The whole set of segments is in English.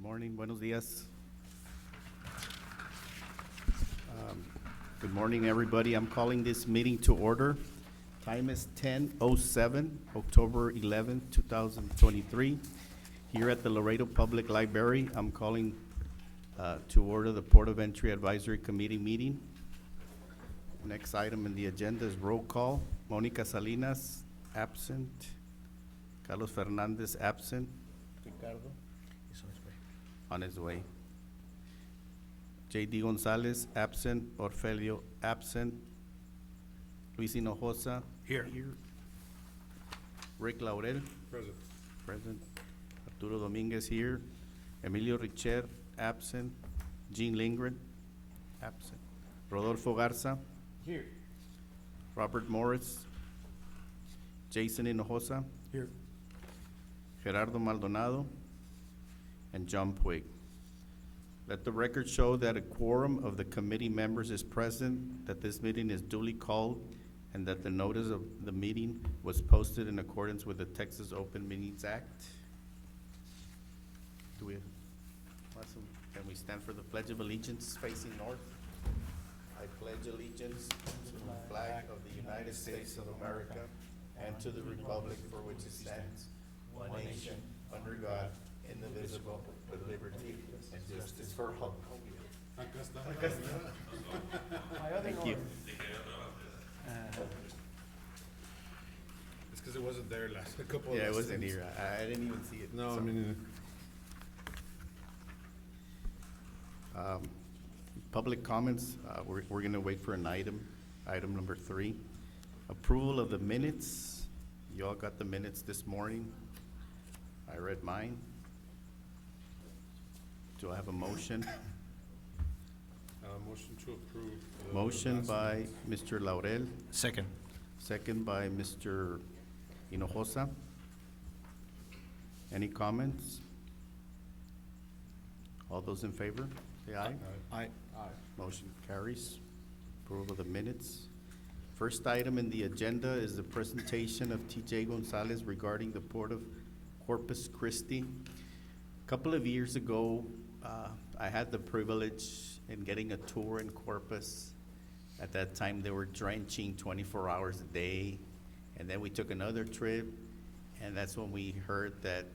morning, buenos dias. Good morning, everybody. I'm calling this meeting to order. Time is 10:07, October 11, 2023. Here at the Laredo Public Library, I'm calling to order the Port of Entry Advisory Committee meeting. Next item in the agenda is roll call. Monica Salinas, absent. Carlos Fernandez, absent. Ricardo? He's on his way. On his way. J.D. Gonzalez, absent. Orfelio, absent. Luis Hinojosa. Here. Rick Laurel. Present. Present. Arturo Dominguez here. Emilio Richer, absent. Jean Lindgren, absent. Rodolfo Garza. Here. Robert Morris. Jason Hinojosa. Here. Gerardo Maldonado. And John Puig. Let the record show that a quorum of the committee members is present, that this meeting is duly called, and that the notice of the meeting was posted in accordance with the Texas Open Meetings Act. Can we stand for the Pledge of Allegiance facing north? I pledge allegiance to the flag of the United States of America and to the republic for which it stands, one nation, under God, indivisible, with liberty and justice for all. Acá está. Thank you. It's because it wasn't there last, a couple of. Yeah, it last wasn't times. here. I didn't even see it. No, So, I mean, Public comments, we're gonna wait for an item number 3. Approval of the minutes. You all got the minutes this morning. I read mine. Do I have a motion? motion to approve. the Motion last by minutes. Mr. Laurel, Second. second by Mr. Hinojosa. Any comments? All those in favor, say aye. Aye. Motion carries. Approval of the minutes. First item in the agenda is the presentation of T.J. Gonzalez regarding the Port of Corpus Christi. A couple of years ago, I had the privilege in getting a tour in Corpus. At that time, they were drenching 24 hours a day. And then we took another trip, and that's when we heard that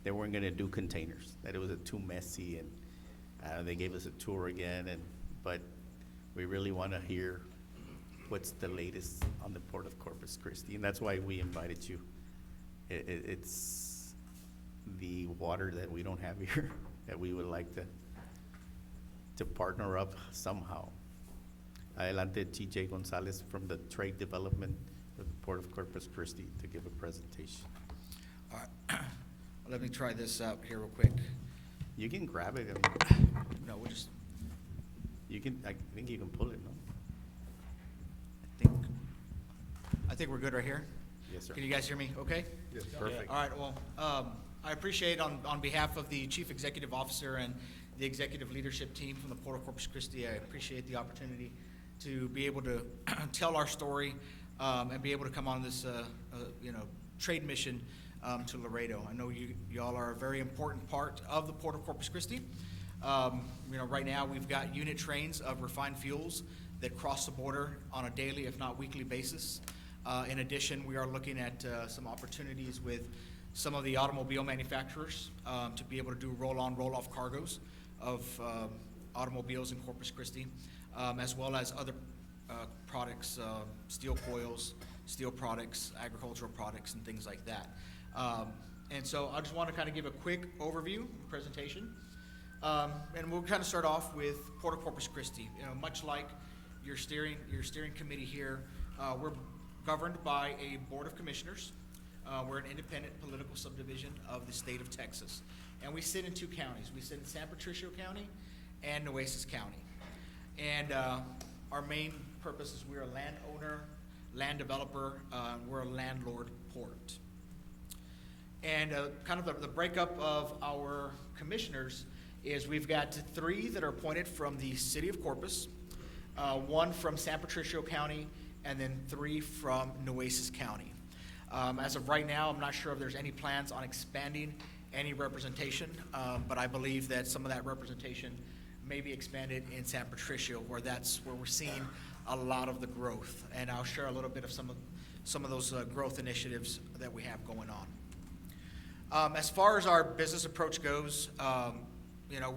they weren't gonna do containers, that it was too messy, and they gave us a tour again, but we really wanna hear what's the latest on the Port of Corpus Christi, and that's why we invited you. It's the water that we don't have here, that we would like to partner up somehow. Adelante, T.J. Gonzalez from the Trade Development of the Port of Corpus Christi to give a presentation. All right. Let me try this out here real quick. You can grab it, I mean, No, we'll just, I think you can pull it, no? I think we're good right here. Yes, sir. Can you guys hear me okay? Yes. Perfect. All right, well, I appreciate on behalf of the Chief Executive Officer and the executive leadership team from the Port of Corpus Christi, I appreciate the opportunity to be able to tell our story and be able to come on this, trade mission to Laredo. I know y'all are a very important part of the Port of Corpus Christi. Right now we've got unit trains of refined fuels that cross the border on a daily, if not weekly basis. In addition, we are looking at some opportunities with some of the automobile manufacturers to be able to do roll-on, roll-off cargoes of automobiles in Corpus Christi, as well as other products, steel coils, steel products, agricultural products, and things like that. And so I just want to kind of give a quick overview presentation. And we'll kind of start off with Port of Corpus Christi. Much like your steering committee here, we're governed by a board of commissioners. We're an independent political subdivision of the state of Texas. And we sit in 2 counties. We sit in San Patricio County and Nueces County. And our main purpose is we're a landowner, land developer, we're a landlord port. And kind of the breakup of our commissioners is we've got 3 that are appointed from the city of Corpus, 1 from San Patricio County, and then 3 from Nueces County. As of right now, I'm not sure if there's any plans on expanding any representation, but I believe that some of that representation may be expanded in San Patricio, where that's where we're seeing a lot of the growth. And I'll share a little bit of some of those growth initiatives that we have going on. As far as our business approach goes, you know,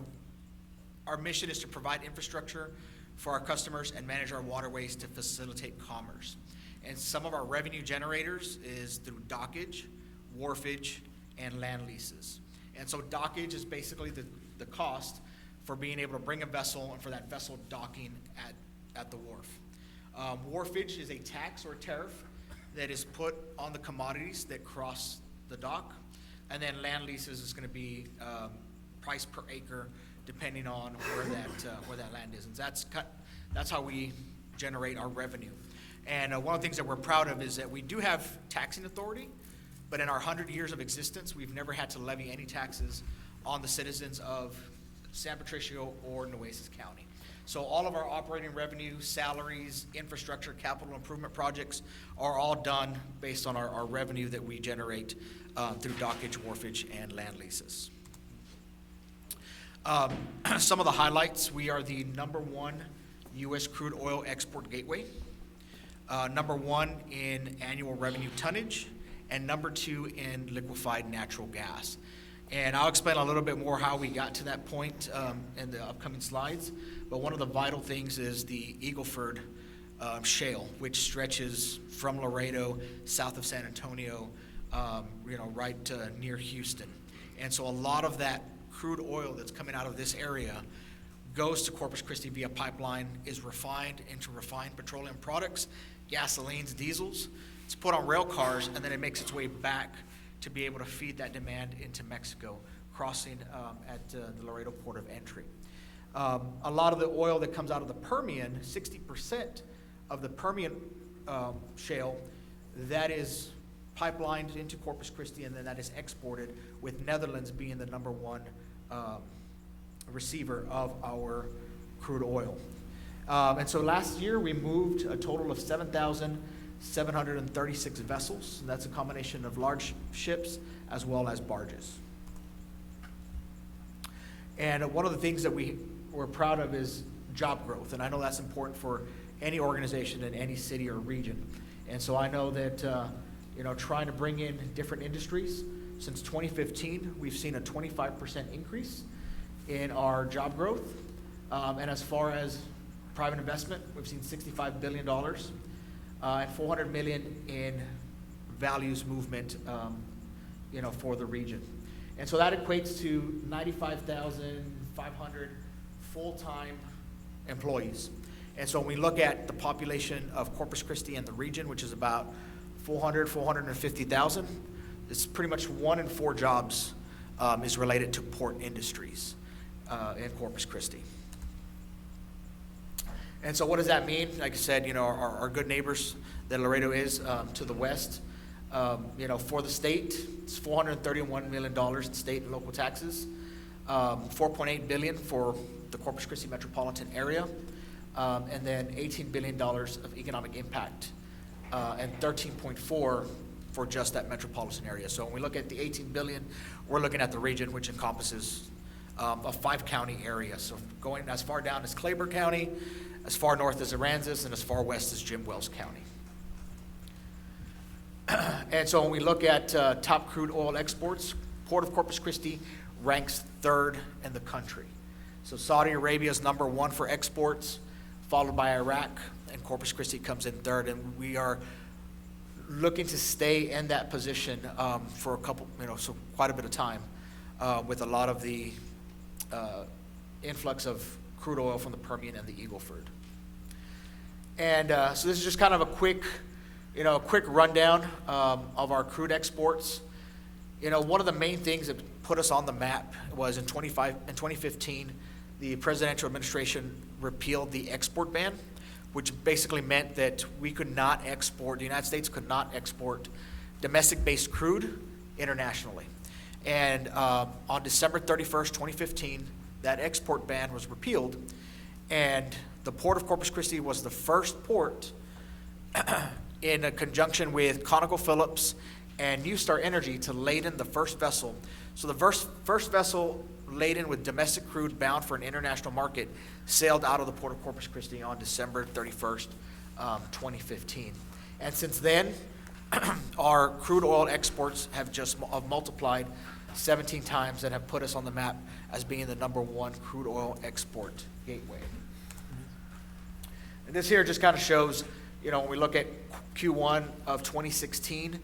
our mission is to provide infrastructure for our customers and manage our waterways to facilitate commerce. And some of our revenue generators is through dockage, wharfage, and land leases. And so dockage is basically the cost for being able to bring a vessel and for that vessel docking at the wharf. Wharfage is a tax or tariff that is put on the commodities that cross the dock. And then land leases is going to be price per acre, depending on where that land is. And that's how we generate our revenue. And one of the things that we're proud of is that we do have taxing authority, but in our 100 years of existence, we've never had to levy any taxes on the citizens of San Patricio or Nueces County. So all of our operating revenue, salaries, infrastructure, capital improvement projects are all done based on our revenue that we generate through dockage, wharfage, and land leases. Some of the highlights: we are the #1 U.S. crude oil export gateway, #1 in annual revenue tonnage, and #2 in liquefied natural gas. And I'll explain a little bit more how we got to that point in the upcoming slides. But one of the vital things is the Eagle Ford shale, which stretches from Laredo, south of San Antonio, right near Houston. And so a lot of that crude oil that's coming out of this area goes to Corpus Christi via pipeline, is refined into refined petroleum products, gasolines, diesels. It's put on rail cars, and then it makes its way back to be able to feed that demand into Mexico, crossing at the Laredo port of entry. A lot of the oil that comes out of the Permian, 60% of the Permian shale, that is pipelined into Corpus Christi, and then that is exported, with Netherlands being the #1 receiver of our crude oil. And so last year we moved a total of 7,736 vessels. And that's a combination of large ships as well as barges. And one of the things that we're proud of is job growth. And I know that's important for any organization in any city or region. And so I know that trying to bring in different industries, since 2015, we've seen a 25% increase in our job growth. And as far as private investment, we've seen $65 billion and $400 million in values movement, for the region. And so that equates to 95,500 full-time employees. And so when we look at the population of Corpus Christi and the region, which is about 450,000, it's pretty much 1 in 4 jobs is related to port industries in Corpus Christi. And so what does that mean? Like I said, our good neighbors that Laredo is to the west, for the state, it's $431 million in state and local taxes, $4.8 billion for the Corpus Christi metropolitan area, and then $18 billion of economic impact, and 13.4 for just that metropolitan area. So when we look at the 18 billion, we're looking at the region, which encompasses a 5-county area. So going as far down as Claiborne County, as far north as Aransas, and as far west as Jim Wells County. And so when we look at top crude oil exports, Port of Corpus Christi ranks 3rd in the country. So Saudi Arabia is #1 for exports, followed by Iraq, and Corpus Christi comes in 3rd. And we are looking to stay in that position for quite a bit of time, with a lot of the influx of crude oil from the Permian and the Eagle Ford. And so this is just kind of a quick rundown of our crude exports. One of the main things that put us on the map was in 2015, the presidential administration repealed the export ban, which basically meant that the United States could not export domestic-based crude internationally. And on December 31st, 2015, that export ban was repealed, and the Port of Corpus Christi was the first port in a conjunction with ConocoPhillips and NuStar Energy to lay in the first vessel So the first vessel laden with domestic crude bound for an international market sailed out of the Port of Corpus Christi on December 31st, 2015. And since then, our crude oil exports have multiplied 17 times and have put us on the map as being the #1 crude oil export gateway. And this here just kind of shows, when we look at Q1 of 2016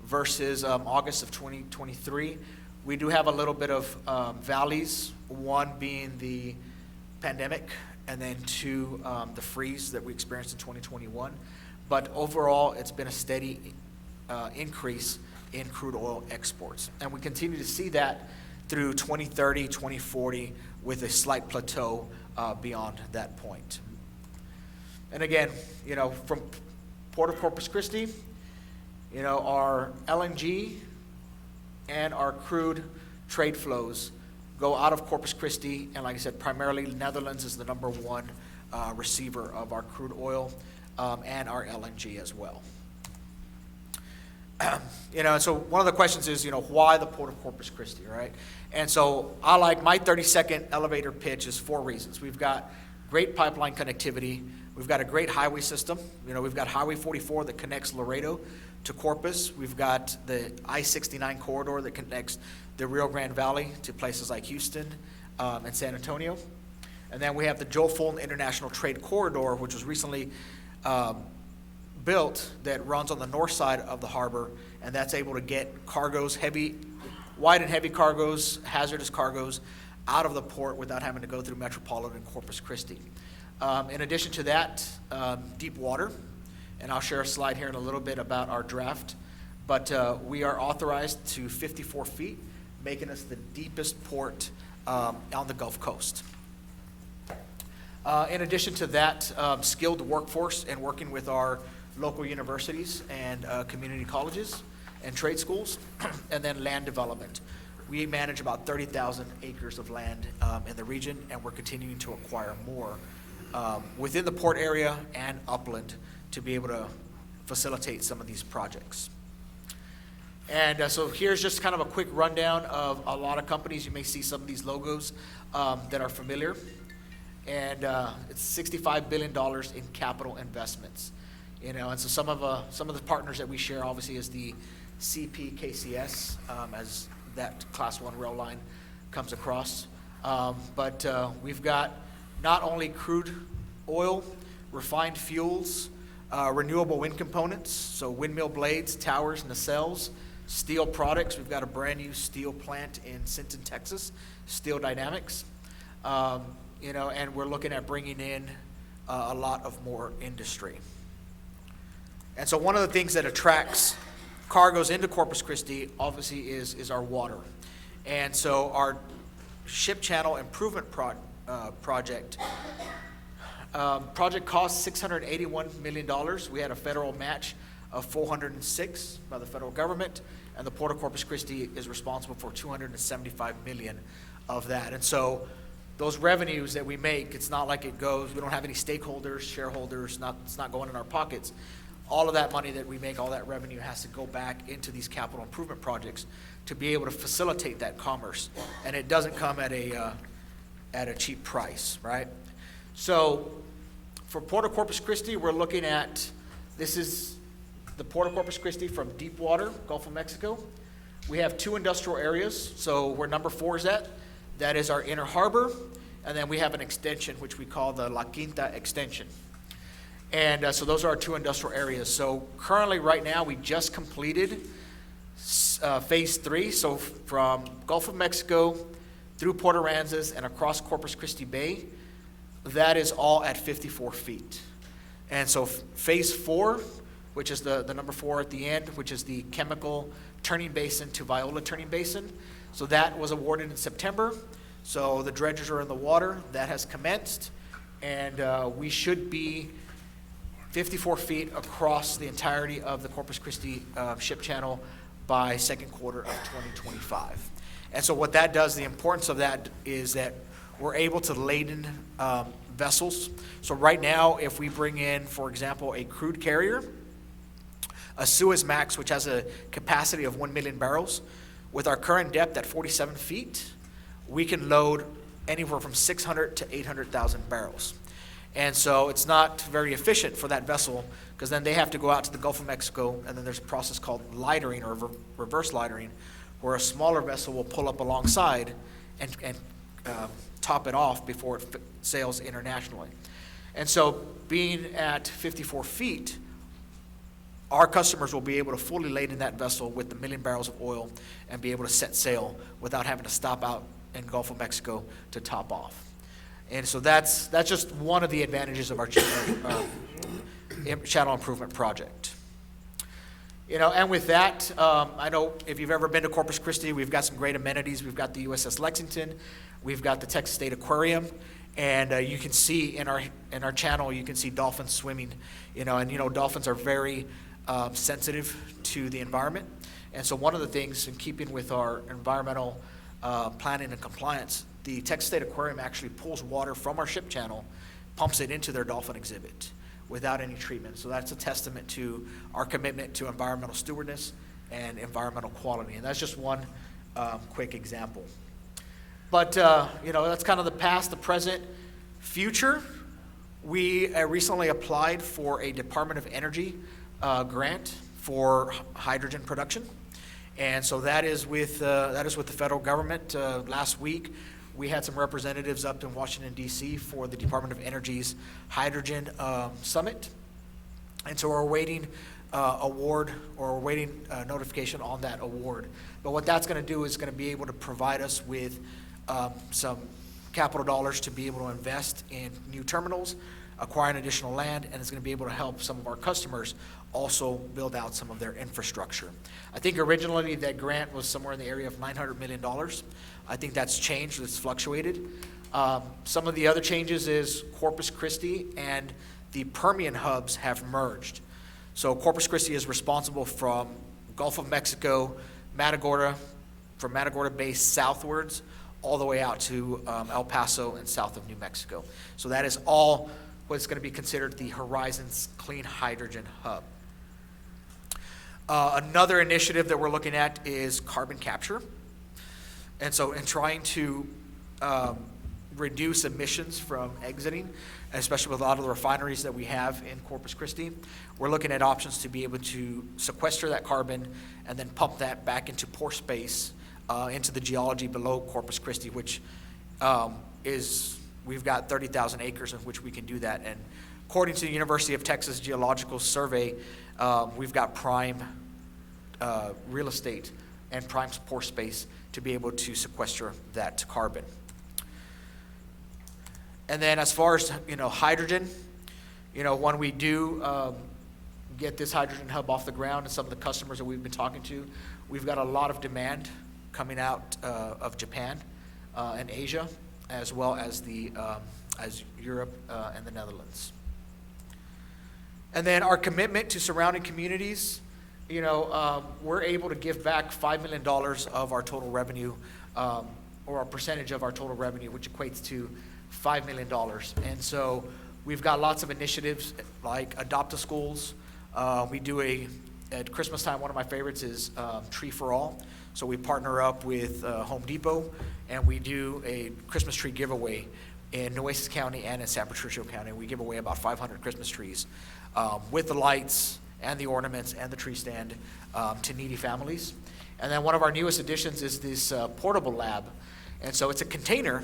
versus August of 2023, we do have a little bit of valleys, one being the pandemic, and then two, the freeze that we experienced in 2021. But overall, it's been a steady increase in crude oil exports. And we continue to see that through 2030, 2040, with a slight plateau beyond that point. And again, from Port of Corpus Christi, our LNG and our crude trade flows go out of Corpus Christi, and like I said, primarily Netherlands is the #1 receiver of our crude oil and our LNG as well. So one of the questions is, why the Port of Corpus Christi, right? And so my 30-second elevator pitch is 4 reasons. We've got great pipeline connectivity. We've got a great highway system. We've got Highway 44 that connects Laredo to Corpus. We've got the I-69 corridor that connects the Rio Grande Valley to places like Houston and San Antonio. And then we have the Joel Fulton International Trade Corridor, which was recently built, that runs on the north side of the harbor, and that's able to get cargoes, wide and heavy cargoes, hazardous cargoes, out of the port without having to go through metropolitan Corpus Christi. In addition to that, deep water, and I'll share a slide here in a little bit about our draft, but we are authorized to 54 feet, making us the deepest port on the Gulf Coast. In addition to that, skilled workforce and working with our local universities and community colleges and trade schools, and then land development. We manage about 30,000 acres of land in the region, and we're continuing to acquire more within the port area and upland to be able to facilitate some of these projects. And so here's just kind of a quick rundown of a lot of companies. You may see some of these logos that are familiar. And it's $65 billion in capital investments. And so some of the partners that we share obviously is the CPKCS, as that Class 1 rail line comes across. But we've got not only crude oil, refined fuels, renewable wind components, so windmill blades, towers, nacelles, steel products. We've got a brand new steel plant in Sinton, Texas, Steel Dynamics. And we're looking at bringing in a lot of more industry. And so one of the things that attracts cargoes into Corpus Christi obviously is our water. And so our ship channel improvement project cost $681 million. We had a federal match of $406 by the federal government, and the Port of Corpus Christi is responsible for $275 million of that. And so those revenues that we make, it's not like it goes, we don't have any stakeholders, shareholders, it's not going in our pockets. All of that money that we make, all that revenue has to go back into these capital improvement projects to be able to facilitate that commerce. And it doesn't come at a cheap price, right? So for Port of Corpus Christi, we're looking at, this is the Port of Corpus Christi from deep water, Gulf of Mexico. We have 2 industrial areas, so where number 4 is at, that is our inner harbor, and then we have an extension which we call the La Quinta extension. And so those are our 2 industrial areas. So currently, right now, we just completed phase 3, so from Gulf of Mexico through Port Aransas and across Corpus Christi Bay, that is all at 54 feet. And so phase 4, which is the number 4 at the end, which is the chemical turning basin to Viola turning basin. So that was awarded in September. So the dredges are in the water. That has commenced. And we should be 54 feet across the entirety of the Corpus Christi ship channel by second quarter of 2025. And so what that does, the importance of that is that we're able to laden vessels. So right now, if we bring in, for example, a crude carrier, a Suezmax, which has a capacity of 1 million barrels, with our current depth at 47 feet, we can load anywhere from 600 to 800,000 barrels. And so it's not very efficient for that vessel, because then they have to go out to the Gulf of Mexico, and then there's a process called lightering or reverse lightering, where a smaller vessel will pull up alongside and top it off before it sails internationally. And so being at 54 feet, our customers will be able to fully laden that vessel with the 1 million barrels of oil and be able to set sail without having to stop out in Gulf of Mexico to top off. And so that's just one of the advantages of our channel improvement project. You know, and with that, I know if you've ever been to Corpus Christi, we've got some great amenities. We've got the USS Lexington, we've got the Texas State Aquarium, and you can see in our channel, you can see dolphins swimming. You know, and dolphins are very sensitive to the environment, and so one of the things in keeping with our environmental planning and compliance, the Texas State Aquarium actually pulls water from our ship channel, pumps it into their dolphin exhibit without any treatment. So that's a testament to our commitment to environmental stewardness and environmental quality. And that's just one quick example. But, that's kind of the past, the present, future. We recently applied for a Department of Energy grant for hydrogen production. And so that is with the federal government. Last week, we had some representatives up in Washington, D.C. for the Department of Energy's Hydrogen Summit. And so we're awaiting notification on that award. But what that's going to do is going to be able to provide us with some capital dollars to be able to invest in new terminals, acquiring additional land, and it's going to be able to help some of our customers also build out some of their infrastructure. I think originally that grant was somewhere in the area of $900 million. I think that's changed, it's fluctuated. Some of the other changes is Corpus Christi and the Permian hubs have merged. So Corpus Christi is responsible from Gulf of Mexico, Matagorda, from Matagorda Bay southwards, all the way out to El Paso and south of New Mexico. So that is all what's going to be considered the Horizons Clean Hydrogen Hub. Another initiative that we're looking at is carbon capture. And so in trying to reduce emissions from exiting, especially with a lot of the refineries that we have in Corpus Christi, we're looking at options to be able to sequester that carbon and then pump that back into pore space, into the geology below Corpus Christi, which we've got 30,000 acres in which we can do that. And according to the University of Texas Geological Survey, we've got prime real estate and prime pore space to be able to sequester that carbon. And then as far as, hydrogen, when we do get this hydrogen hub off the ground and some of the customers that we've been talking to, we've got a lot of demand coming out of Japan and Asia, as well as as Europe and the Netherlands. And then our commitment to surrounding communities, we're able to give back $5 million of our total revenue, or a percentage of our total revenue, which equates to $5 million. And so we've got lots of initiatives like Adopt-A-Schools. We do at Christmas time, one of my favorites is Tree for All. So we partner up with Home Depot, and we do a Christmas tree giveaway in Nueces County and in San Patricio County. We give away about 500 Christmas trees with the lights and the ornaments and the tree stand to needy families. And then one of our newest additions is this portable lab. And so it's a container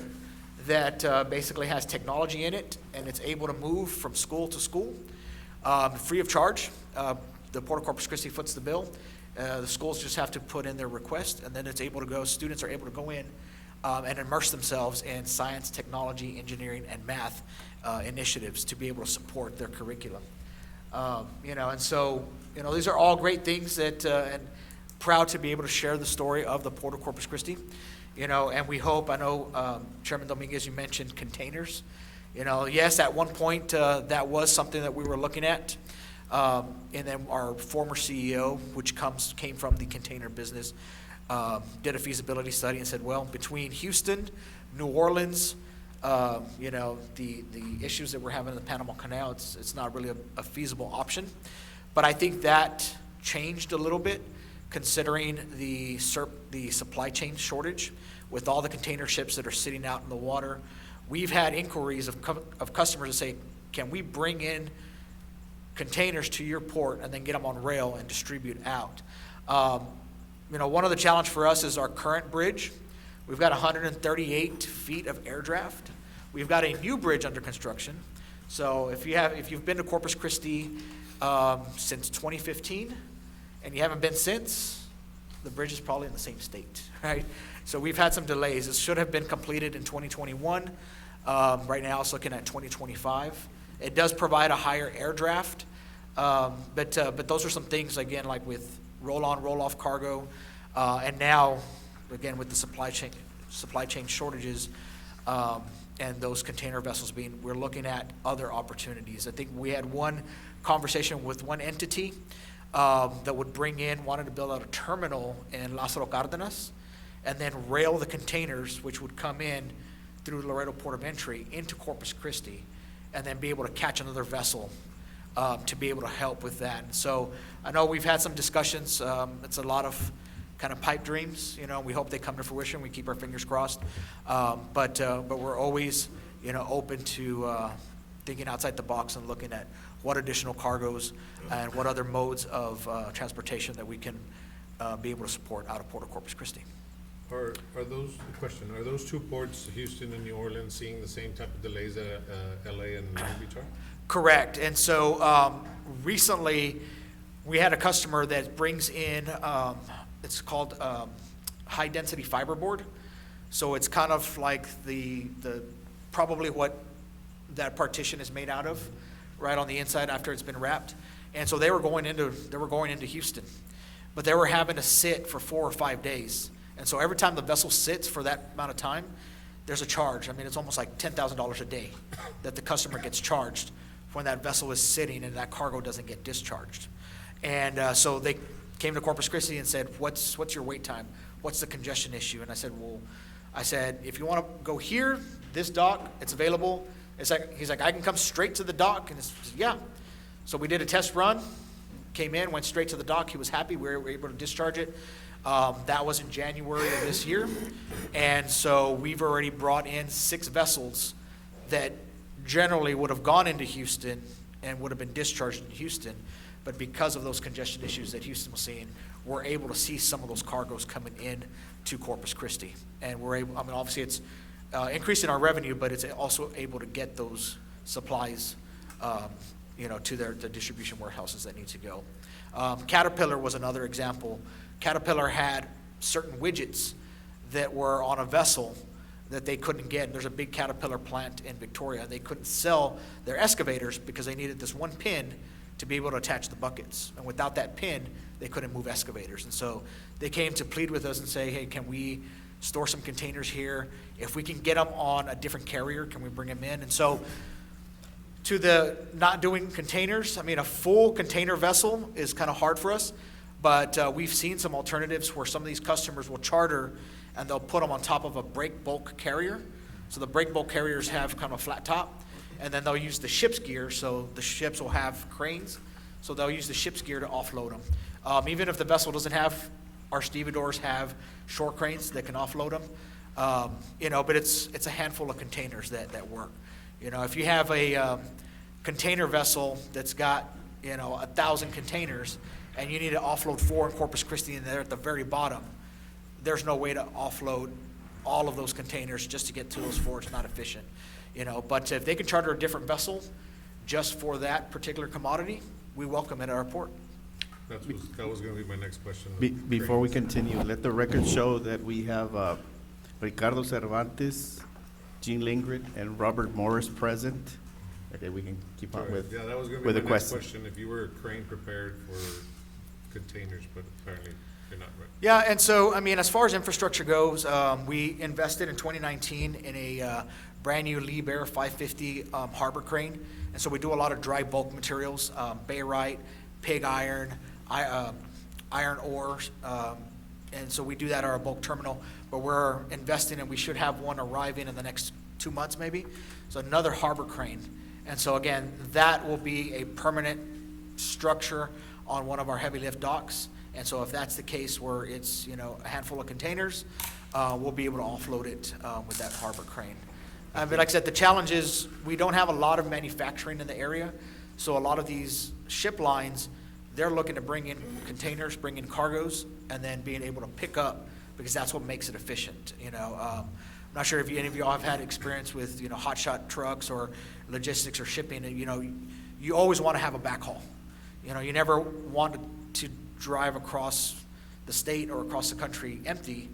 that basically has technology in it, and it's able to move from school to school free of charge. The Port of Corpus Christi foots the bill. The schools just have to put in their request, and then it's able to go. Students are able to go in and immerse themselves in science, technology, engineering, and math initiatives to be able to support their curriculum. And so, these are all great things that, and proud to be able to share the story of the Port of Corpus Christi. And we hope, I know, Chairman Dominguez, you mentioned containers. Yes, at one point, that was something that we were looking at. And then our former CEO, which came from the container business, did a feasibility study and said, well, between Houston, New Orleans, the issues that we're having in the Panama Canal, it's not really a feasible option. But I think that changed a little bit, considering the supply chain shortage with all the container ships that are sitting out in the water. We've had inquiries of customers that say, can we bring in containers to your port and then get them on rail and distribute out? One of the challenge for us is our current bridge. We've got 138 feet of air draft. We've got a new bridge under construction. So if you've been to Corpus Christi since 2015 and you haven't been since, the bridge is probably in the same state, right? So we've had some delays. It should have been completed in 2021. Right now it's looking at 2025. It does provide a higher air draft, but those are some things, again, like with roll-on, roll-off cargo, and now, again, with the supply chain shortages, and those container vessels we're looking at other opportunities. I think we had one conversation with one entity that would wanted to build out a terminal in Lázaro Cárdenas, and then rail the containers, which would come in through Laredo Port of Entry into Corpus Christi, and then be able to catch another vessel to be able to help with that. And so I know we've had some discussions. It's a lot of kind of pipe dreams. We hope they come to fruition. We keep our fingers crossed. But we're always, open to thinking outside the box and looking at what additional cargoes and what other modes of transportation that we can be able to support out of Port of Corpus Christi. Are those two ports, Houston and New Orleans, seeing the same type of delays that LA and Long Beach are? Correct. And so recently we had a customer that brings in, it's called high density fiberboard. So it's kind of like the probably what that partition is made out of, right on the inside after it's been wrapped. And so they were going into Houston, but they were having to sit for 4 or 5 days. And so every time the vessel sits for that amount of time, there's a charge. I mean, it's almost like $10,000 a day that the customer gets charged when that vessel is sitting and that cargo doesn't get discharged. And so they came to Corpus Christi and said, what's your wait time? What's the congestion issue? And I said, if you want to go here, this dock, it's available. He's like, I can come straight to the dock. And yeah. So we did a test run, came in, went straight to the dock. He was happy. We were able to discharge it. That was in January of this year. And so we've already brought in 6 vessels that generally would have gone into Houston and would have been discharged in Houston. But because of those congestion issues that Houston was seeing, we're able to see some of those cargoes coming in to Corpus Christi. And obviously it's increasing our revenue, but it's also able to get those supplies, to the distribution warehouses that need to go. Caterpillar was another example. Caterpillar had certain widgets that were on a vessel that they couldn't get. There's a big Caterpillar plant in Victoria. They couldn't sell their excavators because they needed this one pin to be able to attach the buckets. And without that pin, they couldn't move excavators. And so they came to plead with us and say, hey, can we store some containers here? If we can get them on a different carrier, can we bring them in? And so to the not doing containers, a full container vessel is kind of hard for us. But we've seen some alternatives where some of these customers will charter and they'll put them on top of a break bulk carrier. So the break bulk carriers have kind of a flat top, and then they'll use the ship's gear. So the ships will have cranes. So they'll use the ship's gear to offload them. Even if the vessel doesn't have, our stevedores have short cranes that can offload them. But it's a handful of containers that work. If you have a container vessel that's got 1,000 containers, and you need to offload 4 in Corpus Christi, and they're at the very bottom, there's no way to offload all of those containers just to get to those 4. It's not efficient, But if they can charter a different vessel just for that particular commodity, we welcome it at our port. That was going to be my next question. Before we continue, let the record show that we have Ricardo Cervantes, Jean Lingrid, and Robert Morris present. Okay, we can keep on with Yeah, that was going to with be the my next question. question. If you were crane prepared for containers, but apparently you're not, right? Yeah, and so, as far as infrastructure goes, we invested in 2019 in a brand new Liebherr 550 harbor crane. And so we do a lot of dry bulk materials, barite, pig iron, iron ore. And so we do that at our bulk terminal. But we're investing, and we should have one arriving in the next 2 months maybe. So another harbor crane. And so again, that will be a permanent structure on one of our heavy lift docks. And so if that's the case where it's, you know, a handful of containers, we'll be able to offload it with that harbor crane. But like I said, the challenge is we don't have a lot of manufacturing in the area. So a lot of these ship lines, they're looking to bring in containers, bring in cargoes, and then being able to pick up, because that's what makes it efficient, you know. I'm not sure if any of y'all have had experience with, you know, hotshot trucks or logistics or shipping. And, you know, you always want to have a backhaul. You know, you never want to drive across the state or across the country empty,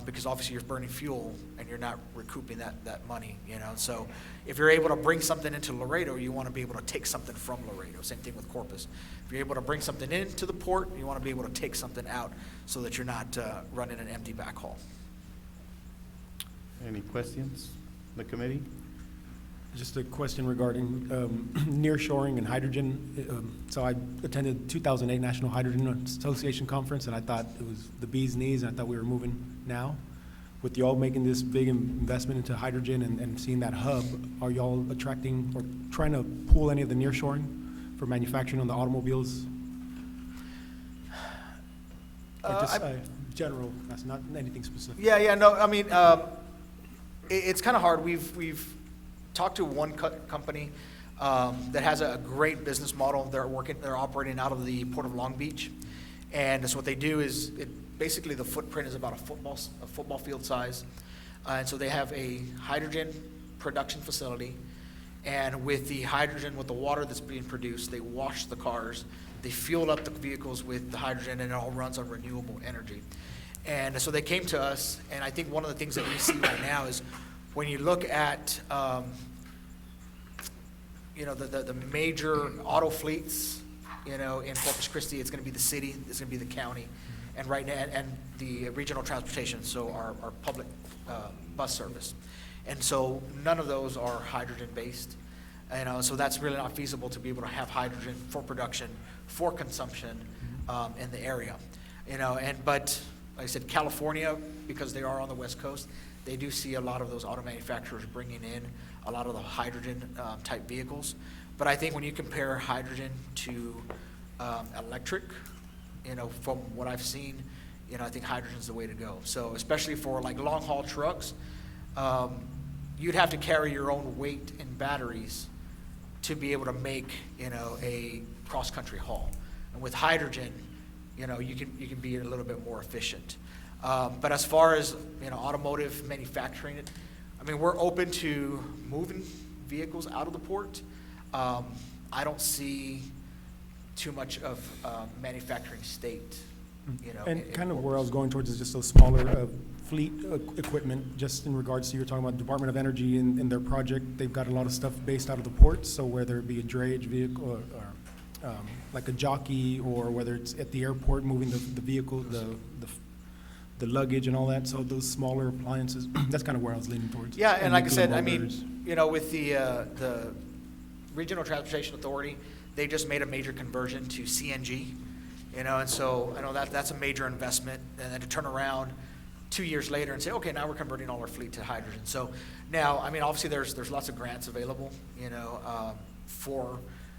because obviously you're burning fuel and you're not recouping that money, you know. So if you're able to bring something into Laredo, you want to be able to take something from Laredo. Same thing with Corpus. If you're able to bring something into the port, you want to be able to take something out so that you're not running an empty backhaul. Any questions, the committee? Just a question regarding nearshoring and hydrogen. So I attended 2008 National Hydrogen Association Conference, and I thought it was the bee's knees, and I thought we were moving now. With y'all making this big investment into hydrogen and seeing that hub, are y'all attracting or trying to pull any of the nearshoring for manufacturing on the automobiles? Or just general, that's not anything specific. Yeah, no, I mean, it's kind of hard. We've talked to one company that has a great business model. They're operating out of the Port of Long Beach, and so what they do is basically the footprint is about a football field size, and so they have a hydrogen production facility, and with the hydrogen, with the water that's being produced, they wash the cars, they fuel up the vehicles with the hydrogen, and it all runs on renewable energy. And so they came to us, and I think one of the things that we see right now is when you look at, you know, the major auto fleets, you know, in Corpus Christi, it's going to be the city, it's going to be the county, and right now, and the regional transportation, so our public bus service. And so none of those are hydrogen-based, you know, so that's really not feasible to be able to have hydrogen for production, for consumption in the area, you know. But like I said, California, because they are on the West Coast, they do see a lot of those auto manufacturers bringing in a lot of the hydrogen type vehicles. But I think when you compare hydrogen to electric, you know, from what I've seen, you know, I think hydrogen's the way to go. So especially for like long haul trucks, you'd have to carry your own weight in batteries to be able to make, you know, a cross country haul. And with hydrogen, you know, you can be a little bit more efficient. But as far as, you know, automotive manufacturing it, I mean, we're open to moving vehicles out of the port. I don't see too much of manufacturing state, you know. And kind of where I was going towards is just those smaller fleet equipment, just in regards to, you were talking about Department of Energy in their project, they've got a lot of stuff based out of the ports, so whether it be a drayage vehicle or like a jockey, or whether it's at the airport moving the vehicle, the luggage and all that, so those smaller appliances, that's kind of where I was leaning towards. Yeah, and like I said, nuclear I mean, motors. you know, with the Regional Transportation Authority, they just made a major conversion to CNG, you know, and so I know that's a major investment, and then to turn around 2 years later and say, okay, now we're converting all our fleet to hydrogen. So now, I mean, obviously there's lots of grants available, you know,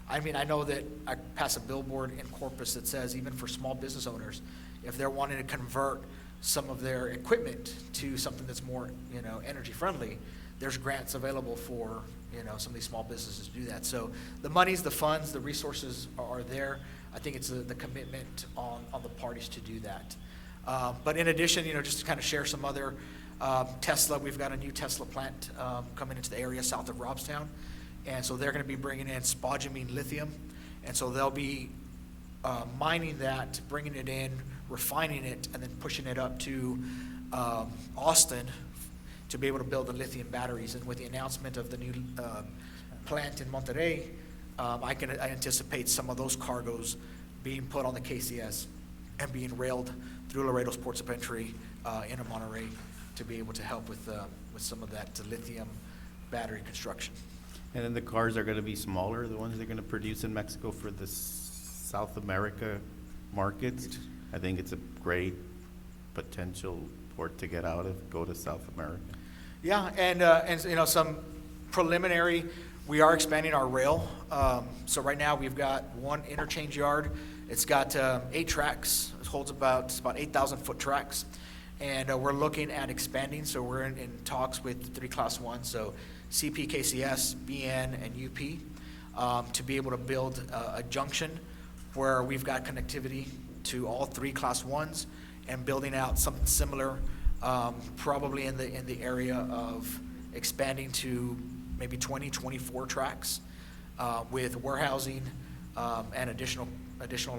I mean, I know that I pass a billboard in Corpus that says even for small business owners, if they're wanting to convert some of their equipment to something that's more, you know, energy friendly, there's grants available for, you know, some of these small businesses to do that. So the monies, the funds, the resources are there. I think it's the commitment on the parties to do that. But in addition, you know, just to kind of share some other, Tesla, we've got a new Tesla plant coming into the area south of Robstown. And so they're going to be bringing in spodumene lithium. And so they'll be mining that, bringing it in, refining it, and then pushing it up to Austin to be able to build the lithium batteries. And with the announcement of the new plant in Monterrey, I anticipate some of those cargoes being put on the KCS and being railed through Laredo's ports of entry into Monterrey to be able to help with some of that lithium battery construction. And then the cars are gonna be smaller, the ones they're gonna produce in Mexico for the South America markets. I think it's a great potential port to get out of, go to South America. Yeah, and you know, some preliminary, we are expanding our rail. So right now, we've got one interchange yard. It's got 8 tracks. It holds about 8,000-foot tracks. And we're looking at expanding, so we're in talks with 3 Class 1, so CP, KCS, BN, and UP, to be able to build a junction where we've got connectivity to all 3 Class 1s and building out something similar, probably in the area of expanding to maybe 20, 24 tracks with warehousing and additional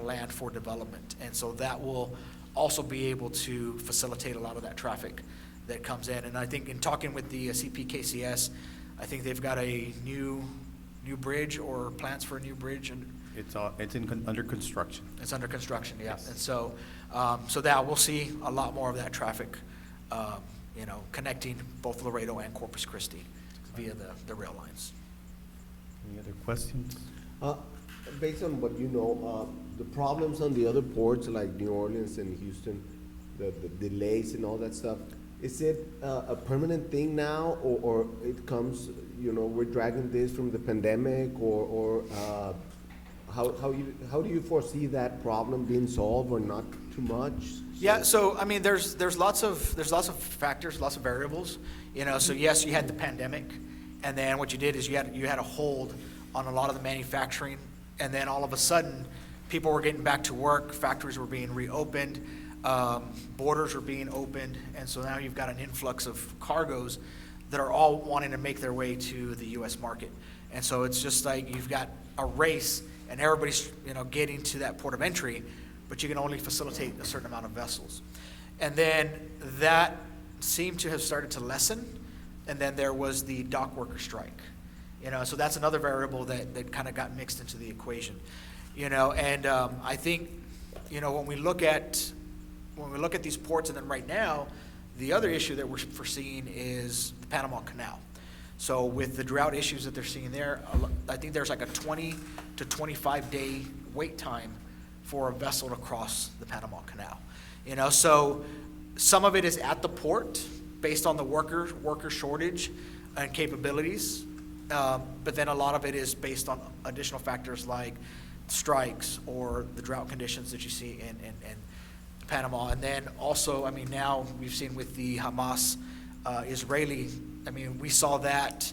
land for development. And so that will also be able to facilitate a lot of that traffic that comes in. And I think in talking with the CPKCS, I think they've got a new bridge or plans for a new bridge, and It's under construction. it's under construction, yeah. Yes. And so, so that we'll see a lot more of that traffic, connecting both Laredo and Corpus Christi via the rail lines. Any other questions? Based on what you know, the problems on the other ports like New Orleans and Houston, the delays and all that stuff, is it a permanent thing now, or it comes, we're dragging this from the pandemic, or how do you foresee that problem being solved, or not too much? Yeah, so I mean, there's lots of factors, lots of variables, So yes, you had the pandemic, and then what you did is you had a hold on a lot of the manufacturing, and then all of a sudden, people were getting back to work, factories were being reopened, borders were being opened, and so now you've got an influx of cargoes that are all wanting to make their way to the U.S. market, and so it's just like you've got a race, and everybody's getting to that port of entry, but you can only facilitate a certain amount of vessels. And then that seemed to have started to lessen, and then there was the dock worker strike. So that's another variable that kind of got mixed into the equation. And I think, when we look at these ports, and then right now, the other issue that we're foreseeing is the Panama Canal. So with the drought issues that they're seeing there, I think there's like a 20 to 25 day wait time for a vessel to cross the Panama Canal. So some of it is at the port based on the worker shortage and capabilities, but then a lot of it is based on additional factors like strikes or the drought conditions that you see in Panama. And then also, I mean, now we've seen with the Hamas Israeli, I mean, we saw that,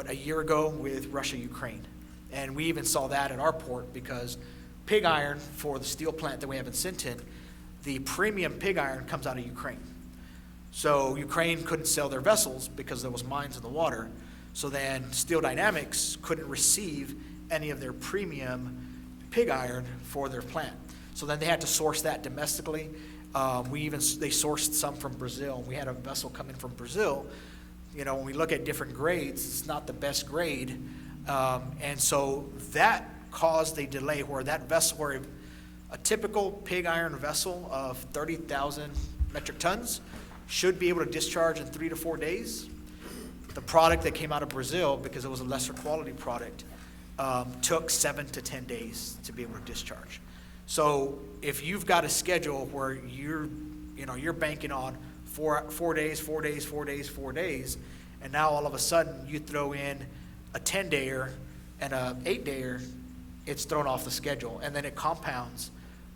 a year ago with Russia, Ukraine. And we even saw that at our port because pig iron for the steel plant that we have in Sinton, the premium pig iron comes out of Ukraine. So Ukraine couldn't sell their vessels because there was mines in the water. So then Steel Dynamics couldn't receive any of their premium pig iron for their plant. So then they had to source that domestically. They sourced some from Brazil. We had a vessel come in from Brazil. When we look at different grades, it's not the best grade. And so that caused a delay where that vessel, where a typical pig iron vessel of 30,000 metric tons should be able to discharge in 3 to 4 days. The product that came out of Brazil, because it was a lesser quality product, took 7 to 10 days to be able to discharge. So if you've got a schedule where you're banking on 4 days, 4 days, 4 days, 4 days, and now all of a sudden you throw in a 10-dayer and a 8-dayer, it's thrown off the schedule, and then it compounds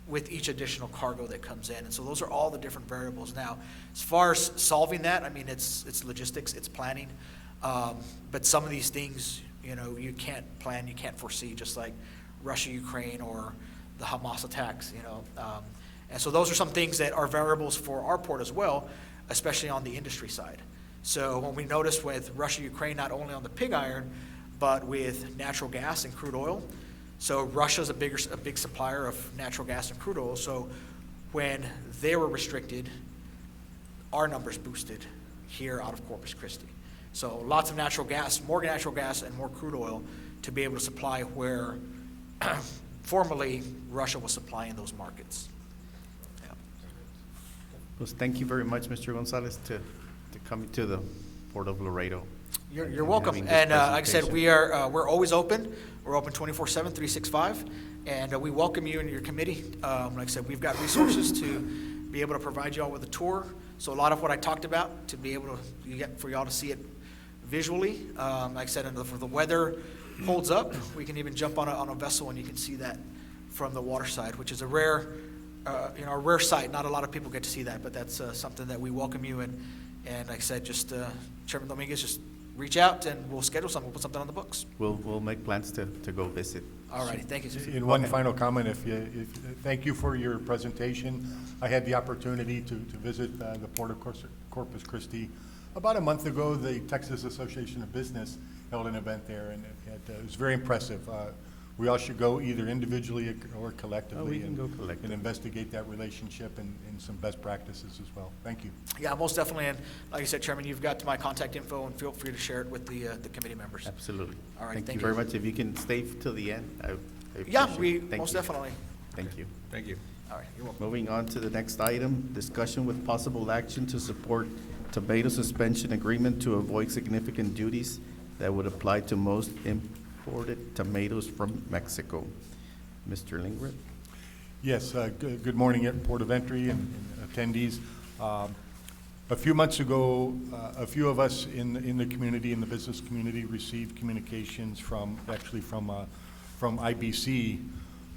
with each additional cargo that comes in. And so those are all the different variables. Now, as far as solving that, I mean, it's logistics, it's planning, but some of these things, you can't plan, you can't foresee, just like Russia, Ukraine, or the Hamas attacks, and so those are some things that are variables for our port as well, especially on the industry side. So when we noticed with Russia, Ukraine, not only on the pig iron, but with natural gas and crude oil. So Russia's a big supplier of natural gas and crude oil. So when they were restricted, our numbers boosted here out of Corpus Christi. So lots of natural gas, more natural gas and more crude oil to be able to supply where formerly Russia was supplying those markets. Yeah. Well, thank you very much, Mr. Gonzalez, to coming to the Port of Laredo. You're welcome. having this And like I said, presentation. we're always open. We're open 24/7, 365, and we welcome you and your committee. Like I said, we've got resources to be able to provide you all with a tour. So a lot of what I talked about, to be able to for y'all to see it visually. Like I said, if the weather holds up, we can even jump on a vessel and you can see that from the water side, which is a rare sight. Not a lot of people get to see that, but that's something that we welcome you. And like I said, just Chairman Dominguez, just reach out and we'll schedule something. We'll put something on the books. We'll make plans to go visit. All righty, thank you. In one final comment, thank you for your presentation. I had the opportunity to visit the Port of Corpus Christi about a month ago. The Texas Association of Business held an event there, and it was very impressive. We all should go either individually or collectively we can go collectively. and investigate that relationship and some best practices as well. Thank you. Yeah, most definitely. And like I said, Chairman, you've got my contact info, and feel free to share it with the committee members. Absolutely. All right, Thank thank you very you. much. If you can stay till the end, I Yeah, appreciate it. Thank most you. definitely. Thank you. Thank you. All right, you're welcome. Moving on to the next item, discussion with possible action to support tomato suspension agreement to avoid significant duties that would apply to most imported tomatoes from Mexico. Mr. Lingred? Yes, good morning, Port of Entry and attendees. A few months ago, a few of us in the community, in the business community, received communications from IBC,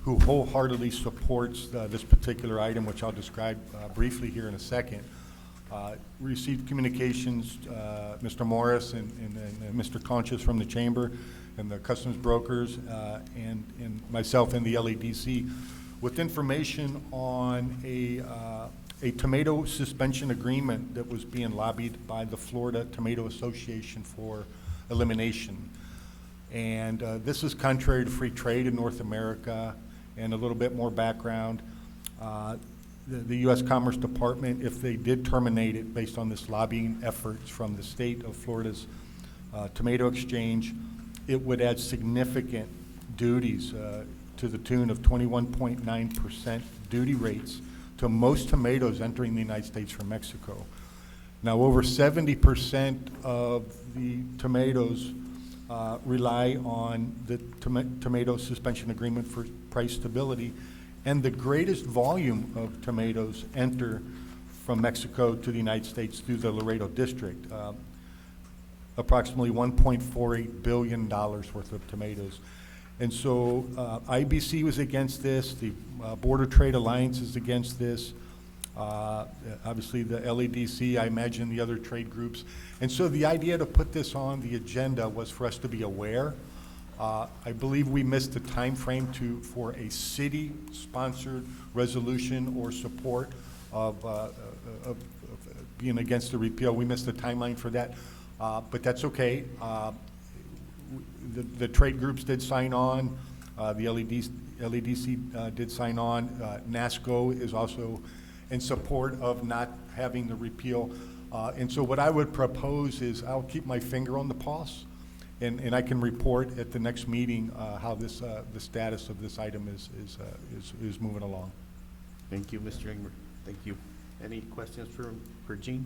who wholeheartedly supports this particular item, which I'll describe briefly here in a second. Received communications, Mr. Morris and Mr. Conchas from the Chamber and the customs brokers and myself and the LADC with information on a tomato suspension agreement that was being lobbied by the Florida Tomato Association for elimination. And this is contrary to free trade in North America. And a little bit more background. The U.S. Commerce Department, if they did terminate it based on this lobbying efforts from the state of Florida's tomato exchange, it would add significant duties to the tune of 21.9% duty rates to most tomatoes entering the United States from Mexico. Now, over 70% of the tomatoes rely on the tomato suspension agreement for price stability, and the greatest volume of tomatoes enter from Mexico to the United States through the Laredo District, approximately $1.48 billion worth of tomatoes. And so IBC was against this, the Border Trade Alliance is against this, obviously the LADC, I imagine the other trade groups. And so the idea to put this on the agenda was for us to be aware. I believe we missed the time frame for a city-sponsored resolution or support of being against the repeal. We missed the timeline for that, but that's okay. The trade groups did sign on. The LADC did sign on. NASCO is also in support of not having the repeal. And so what I would propose is I'll keep my finger on the pulse, and I can report at the next meeting how this the status of this item is moving along. Thank you, Mr. Ingber. Thank you. Any questions for Gene?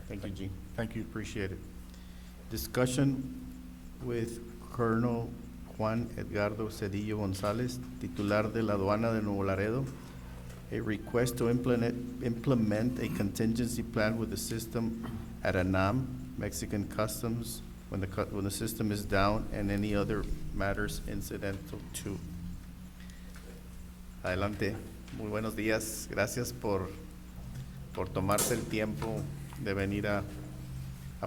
Thank you, Gene. Thank you. Appreciate it. Discussion with Colonel Juan Edgardo Cedillo González, titular de la aduana de Nuevo Laredo, a request to implement a contingency plan with the system at ANAM, Mexican Customs, when the system is down, and any other matters incidental to. Adelante. Muy buenos días. Gracias por tomarse el tiempo de venir a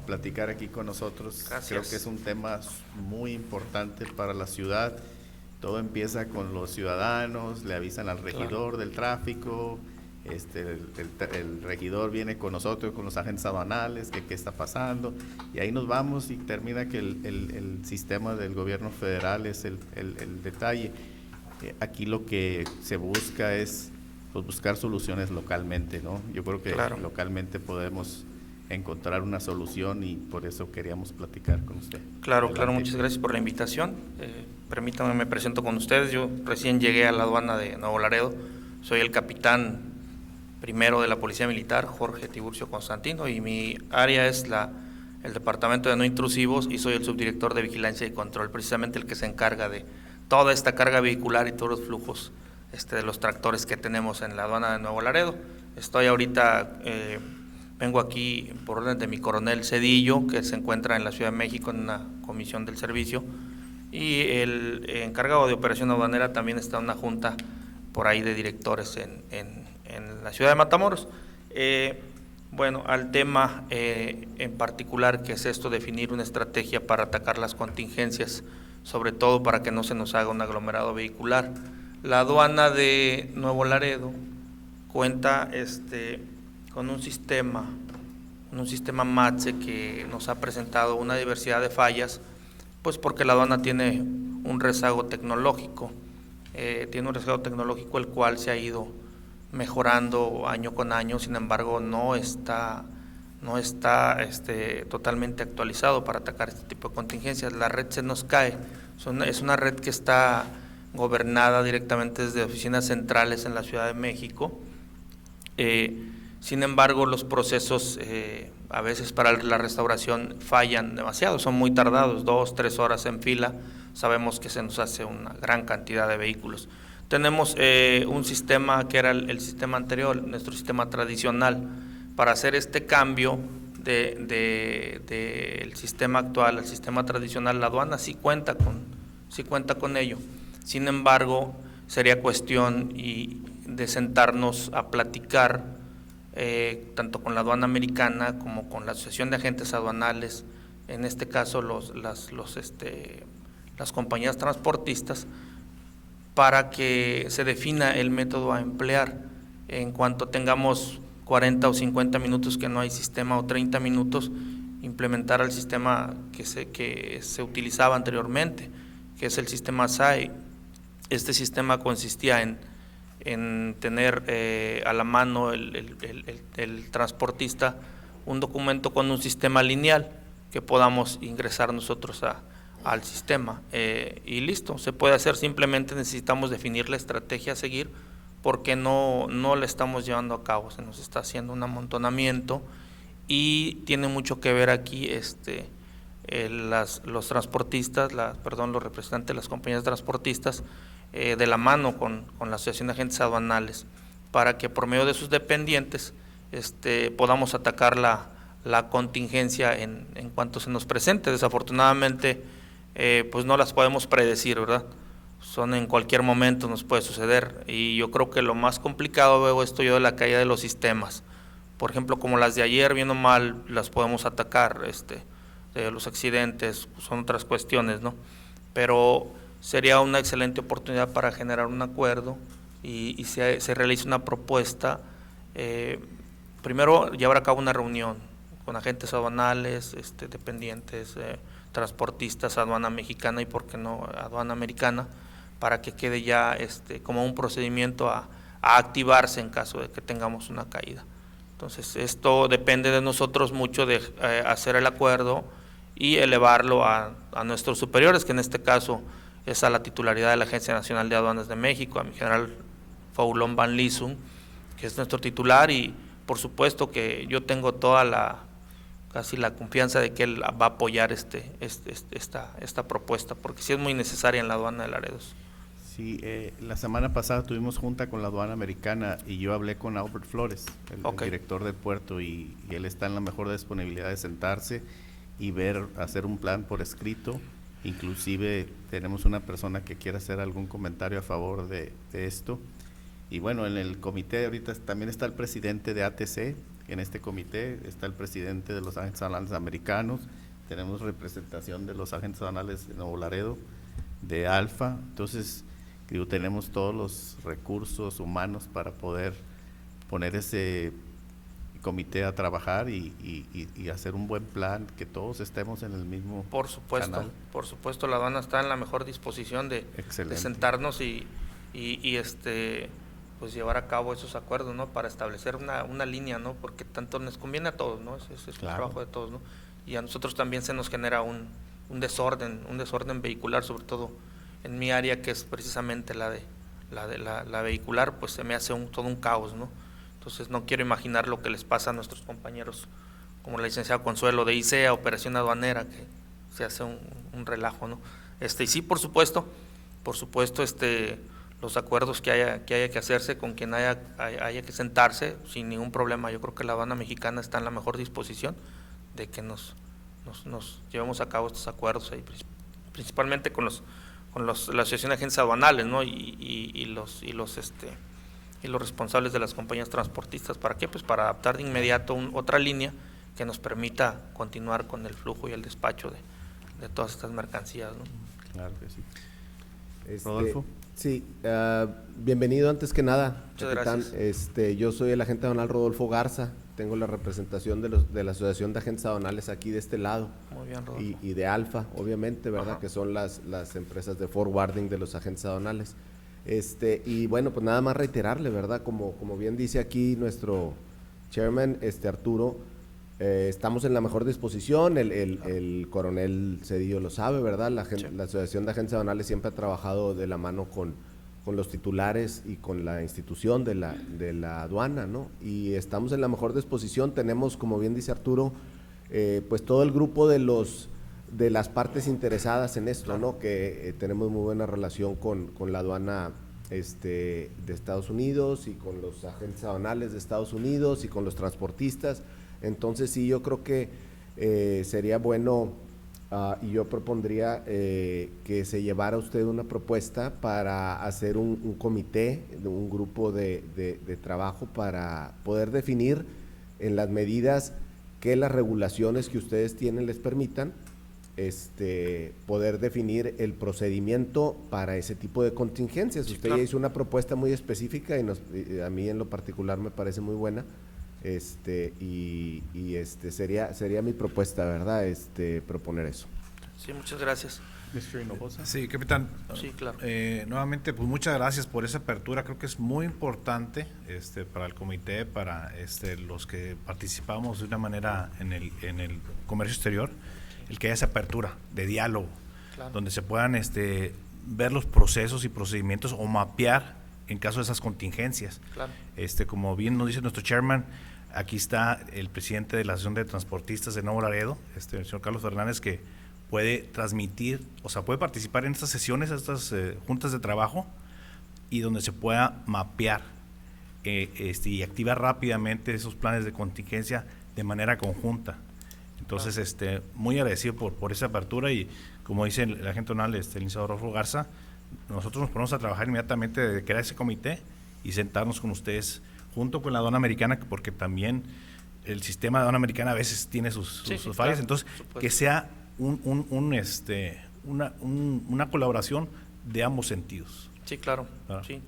platicar aquí con nosotros. Gracias. Creo que es un tema muy importante para la ciudad. Todo empieza con los ciudadanos, le avisan al regidor del tráfico, el regidor viene con nosotros, con los agentes aduanales, que qué está pasando, y ahí nos vamos y termina que el sistema del gobierno federal es el detalle. Aquí lo que se busca es pues, buscar soluciones localmente, ¿no? Yo creo que Claro. localmente podemos encontrar una solución y por eso queríamos platicar con usted. Claro, claro, Adelante. muchas gracias por la invitación. Permítanme, me presento con ustedes. Yo recién llegué a la aduana de Nuevo Laredo. Soy el capitán primero de la Policía Militar, Jorge Tiburcio Constantino, y mi área es el Departamento de No Intrusivos y soy el subdirector de Vigilancia y Control, precisamente el que se encarga de toda esta carga vehicular y todos los flujos de los tractores que tenemos en la aduana de Nuevo Laredo. Estoy ahorita Vengo aquí por orden de mi coronel Cedillo, que se encuentra en la Ciudad de México en una comisión del servicio, y el encargado de operación aduanera también está en una junta por ahí de directores en la ciudad de Matamoros. Bueno, al tema en particular, que es esto, definir una estrategia para atacar las contingencias, sobre todo para que no se nos haga un aglomerado vehicular. La aduana de Nuevo Laredo cuenta con un sistema MATSE que nos ha presentado una diversidad de fallas, pues porque la aduana tiene un rezago tecnológico, el cual se ha ido mejorando año con año. Sin embargo, no está totalmente actualizado para atacar este tipo de contingencias. La red se nos cae, es una red que está gobernada directamente desde oficinas centrales en la Ciudad de México. Sin embargo, los procesos a veces para la restauración fallan demasiado, son muy tardados, 2-3 horas en fila. Sabemos que se nos hace una gran cantidad de vehículos. Tenemos un sistema que era el sistema anterior, nuestro sistema tradicional. Para hacer este cambio del sistema actual al sistema tradicional, la aduana sí cuenta con ello. Sin embargo, sería cuestión de sentarnos a platicar tanto con la aduana americana como con la Asociación de Agentes Aduanales, en este caso las compañías transportistas, para que se defina el método a emplear. En cuanto tengamos 40 o 50 minutos que no hay sistema, o 30 minutos, implementar el sistema que se utilizaba anteriormente, que es el sistema SAI. Este sistema consistía en tener a la mano el transportista un documento con un sistema lineal que podamos ingresar nosotros al sistema, y listo, se puede hacer. Simplemente necesitamos definir la estrategia a seguir, porque no la estamos llevando a cabo, se nos está haciendo un amontonamiento, y tiene mucho que ver aquí los transportistas, los representantes de las compañías transportistas, de la mano con la Asociación de Agentes Aduanales, para que por medio de sus dependientes podamos atacar la contingencia en cuanto se nos presente. Desafortunadamente, pues no las podemos predecir, ¿verdad? En cualquier momento nos puede suceder, y yo creo que lo más complicado veo esto yo de la caída de los sistemas. Por ejemplo, como las de ayer, bien o mal, las podemos atacar, de los accidentes, son otras cuestiones, ¿no? Pero sería una excelente oportunidad para generar un acuerdo y se realice una propuesta. Primero, llevar a cabo una reunión con agentes aduanales, dependientes, transportistas, aduana mexicana y, por qué no, aduana americana, para que quede ya como un procedimiento a activarse en caso de que tengamos una caída. Entonces, esto depende de nosotros mucho, de hacer el acuerdo y elevarlo a nuestros superiores, que en este caso es a la titularidad de la Agencia Nacional de Aduanas de México, a mi general Faulón Van Lisum, que es nuestro titular, y por supuesto que yo tengo casi la confianza de que él va a apoyar esta propuesta, porque sí es muy necesaria en la aduana de Laredo. Sí, la semana pasada tuvimos junta con la aduana americana y yo hablé con Albert Flores, el director del puerto, y él está en la mejor disponibilidad de sentarse y hacer un plan por escrito. Inclusive tenemos una persona que quiere hacer algún comentario a favor de esto. Y bueno, en el comité ahorita también está el presidente de ATC. En este comité está el presidente de los agentes aduanales americanos, tenemos representación de los agentes aduanales de Nuevo Laredo, de Alfa. Entonces, tenemos todos los recursos humanos para poder poner ese comité a trabajar y hacer un buen plan, que todos estemos en el mismo canal. Por supuesto, la aduana está en la mejor disposición de sentarnos y pues llevar a cabo esos acuerdos, ¿no? Para establecer una línea, ¿no? Porque tanto nos conviene a todos, ¿no? Es el trabajo de todos, ¿no? Y a nosotros también se nos genera un desorden vehicular, sobre todo en mi área, que es precisamente la vehicular, pues se me hace todo un caos, ¿no? Entonces no quiero imaginar lo que les pasa a nuestros compañeros, como la licenciada Consuelo de ICEA, Operación Aduanera, que se hace un relajo, ¿no? Y sí, por supuesto, los acuerdos que haya que hacerse, con quien haya que sentarse, sin ningún problema. Yo creo que la aduana mexicana está en la mejor disposición de que nos llevemos a cabo estos acuerdos ahí, principalmente con la Asociación de Agentes Aduanales, ¿no? y los responsables de las compañías transportistas. ¿Para qué? Pues para adaptar de inmediato otra línea que nos permita continuar con el flujo y el despacho de todas estas mercancías, ¿no? Claro que sí. Rodolfo. Sí, bienvenido antes que nada, Muchas capitán. gracias. Yo soy el agente aduanal Rodolfo Garza, tengo la representación de la Asociación de Agentes Aduanales aquí de este lado. Muy bien, Rodolfo. Y de Alfa, obviamente, ¿verdad? Ajá. Que son las empresas de forwarding de los agentes aduanales. Y bueno, pues nada más reiterarle, ¿verdad? Como bien dice aquí nuestro chairman, Arturo, estamos en la mejor disposición, el coronel Cedillo lo sabe, ¿verdad? La Asociación de Agentes Aduanales siempre ha trabajado de la mano con los titulares y con la institución de la aduana, ¿no? Y estamos en la mejor disposición, tenemos, como bien dice Arturo, pues todo el grupo de las partes interesadas en esto, ¿no? Que tenemos muy buena relación con la aduana de Estados Unidos y con los agentes aduanales de Estados Unidos y con los transportistas. Entonces sí, yo creo que sería bueno y yo propondría que se llevara usted una propuesta para hacer un comité, un grupo de trabajo para poder definir en las medidas que las regulaciones que ustedes tienen les permitan poder definir el procedimiento para ese tipo de contingencias. Sí, Usted claro. ya hizo una propuesta muy específica y a mí en lo particular me parece muy buena. Sería mi propuesta, ¿verdad? Proponer eso. Sí, muchas gracias. Mr. Hinojosa. Sí, capitán. Sí, claro. Nuevamente, pues muchas gracias por esa apertura. Creo que es muy importante para el comité, para los que participamos de una manera en el comercio exterior, el que haya esa apertura de diálogo, Claro. donde se puedan ver los procesos y procedimientos o mapear en caso de esas contingencias. Claro. Como bien nos dice nuestro chairman, aquí está el presidente de la Asociación de Transportistas de Nuevo Laredo, el señor Carlos Fernández, que puede transmitir, o sea, puede participar en estas sesiones, estas juntas de trabajo, y donde se pueda mapear y activar rápidamente esos planes de contingencia de manera conjunta. Entonces, muy agradecido por esa apertura y, como dice el agente aduanal, el licenciado Rodolfo Garza, nosotros nos ponemos a trabajar inmediatamente de crear ese comité y sentarnos con ustedes junto con la aduana americana, porque también el sistema de aduana americana a veces tiene sus fallas, claro, entonces por supuesto. que sea una colaboración de ambos sentidos. Sí, claro. Ah. Sí,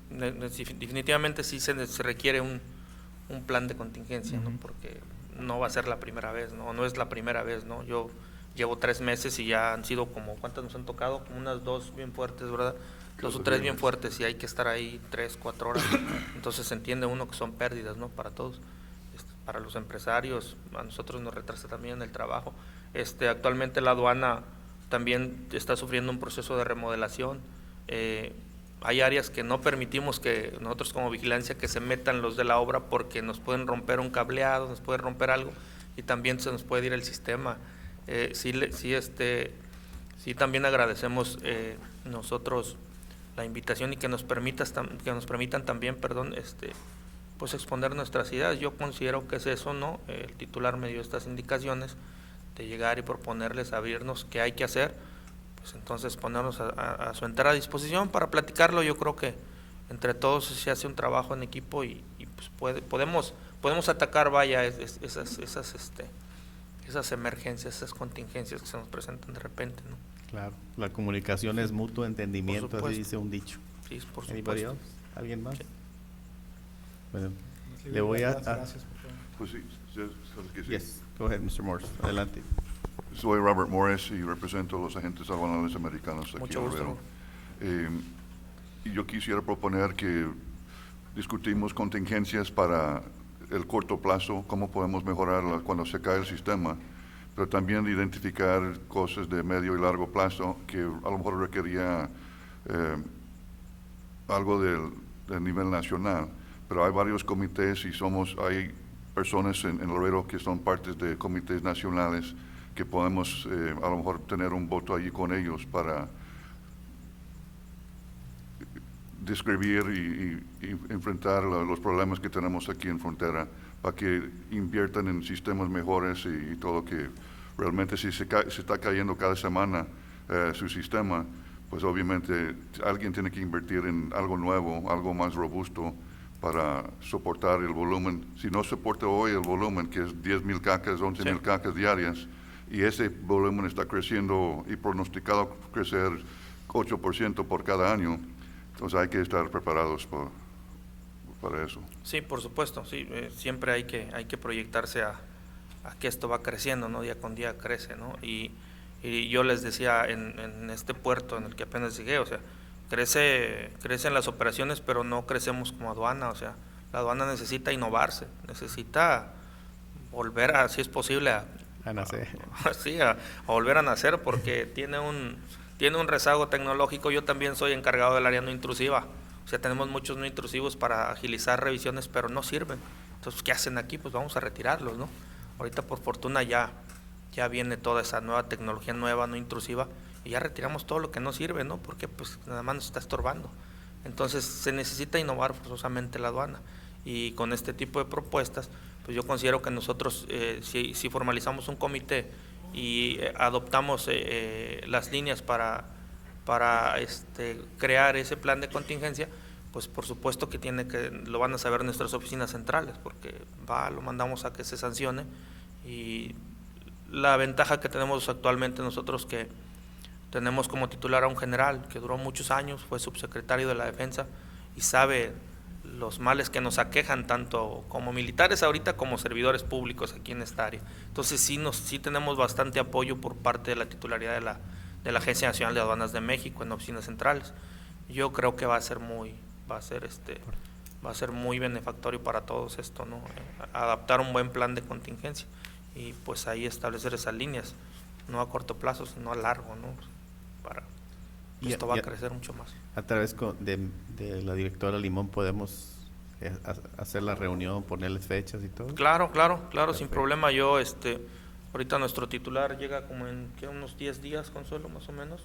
definitivamente sí se requiere un plan de contingencia, ¿no? Ujú. Porque no va a ser la primera vez, no es la primera vez, ¿no? Yo llevo 3 meses y ya han sido como, ¿cuántas nos han tocado? Como unas 2 bien fuertes, ¿verdad? 2 o 3 bien fuertes y hay que estar ahí 3, 4 horas. Entonces entiende uno que son pérdidas, ¿no? Para todos, para los empresarios, a nosotros nos retrasa también el trabajo. Actualmente la aduana también está sufriendo un proceso de remodelación. Hay áreas que no permitimos que nosotros como vigilancia que se metan los de la obra porque nos pueden romper un cableado, nos puede romper algo y también se nos puede ir el sistema. Sí también agradecemos nosotros la invitación y que nos permitan también, pues exponer nuestras ideas. Yo considero que es eso, ¿no? El titular me dio estas indicaciones de llegar y proponerles, abrirnos qué hay que hacer, pues entonces ponernos a su entera disposición para platicarlo. Yo creo que entre todos se hace un trabajo en equipo y pues podemos atacar, vaya, esas emergencias, esas contingencias que se nos presentan de repente, ¿no? Claro, la comunicación es mutuo entendimiento, Por supuesto. así dice un dicho. Sí, por Anybody supuesto. else? ¿Alguien más? Sí. Bueno, le voy a... Gracias, por favor. Pues sí, ¿sabes qué? Sí. Yes, go ahead, Mr. Morse, adelante. Soy Robert Morris y represento a los agentes aduanales americanos aquí Mucho en gusto. Laredo. Y yo quisiera proponer que discutimos contingencias para el corto plazo, cómo podemos mejorarla cuando se cae el sistema, pero también identificar cosas de medio y largo plazo que a lo mejor requería algo del nivel nacional. Pero hay varios comités y hay personas en Laredo que son partes de comités nacionales que podemos a lo mejor tener un voto allí con ellos para describir y enfrentar los problemas que tenemos aquí en frontera, para que inviertan en sistemas mejores y todo, que realmente si se está cayendo cada semana su sistema, pues obviamente alguien tiene que invertir en algo nuevo, algo más robusto para soportar el volumen. Si no soporta hoy el volumen, que es 10,000 cacas, 11,000 cacas diarias, y ese volumen está creciendo y pronosticado crecer 8% por cada año, entonces hay que estar preparados para eso. Sí, por supuesto, sí, siempre hay que proyectarse a que esto va creciendo, ¿no? Día con día crece, ¿no? Y yo les decía en este puerto en el que apenas llegué, o sea, crecen las operaciones, pero no crecemos como aduana, o sea, la aduana necesita innovarse, necesita volver a, si es posible, a nacer. a volver a nacer, porque tiene un rezago tecnológico. Yo también soy encargado del área no intrusiva, o sea, tenemos muchos no intrusivos para agilizar revisiones, pero no sirven. Entonces, ¿qué hacen aquí? Pues vamos a retirarlos, ¿no? Ahorita, por fortuna, ya viene toda esa nueva tecnología nueva, no intrusiva, y ya retiramos todo lo que no sirve, ¿no? Porque pues nada más nos está estorbando. Entonces, se necesita innovar forzosamente la aduana, y con este tipo de propuestas, pues yo considero que nosotros, si formalizamos un comité y adoptamos las líneas para crear ese plan de contingencia, pues por supuesto que lo van a saber nuestras oficinas centrales, porque lo mandamos a que se sancione. Y la ventaja que tenemos actualmente nosotros, que tenemos como titular a un general que duró muchos años, fue subsecretario de la Defensa y sabe los males que nos aquejan tanto como militares ahorita como servidores públicos aquí en esta área. Entonces sí tenemos bastante apoyo por parte de la titularidad de la Agencia Nacional de Aduanas de México en oficinas centrales. Yo creo que va a ser muy benefactorio para todos esto, ¿no? Adaptar un buen plan de contingencia y pues ahí establecer esas líneas, no a corto plazo, sino a largo, ¿no? Esto va a crecer mucho más. A través de la directora Limón podemos hacer la reunión, ponerles fechas y todo. Claro, sin Perfecto. problema. Yo, ahorita nuestro titular llega como en unos 10 días, Consuelo, más o menos.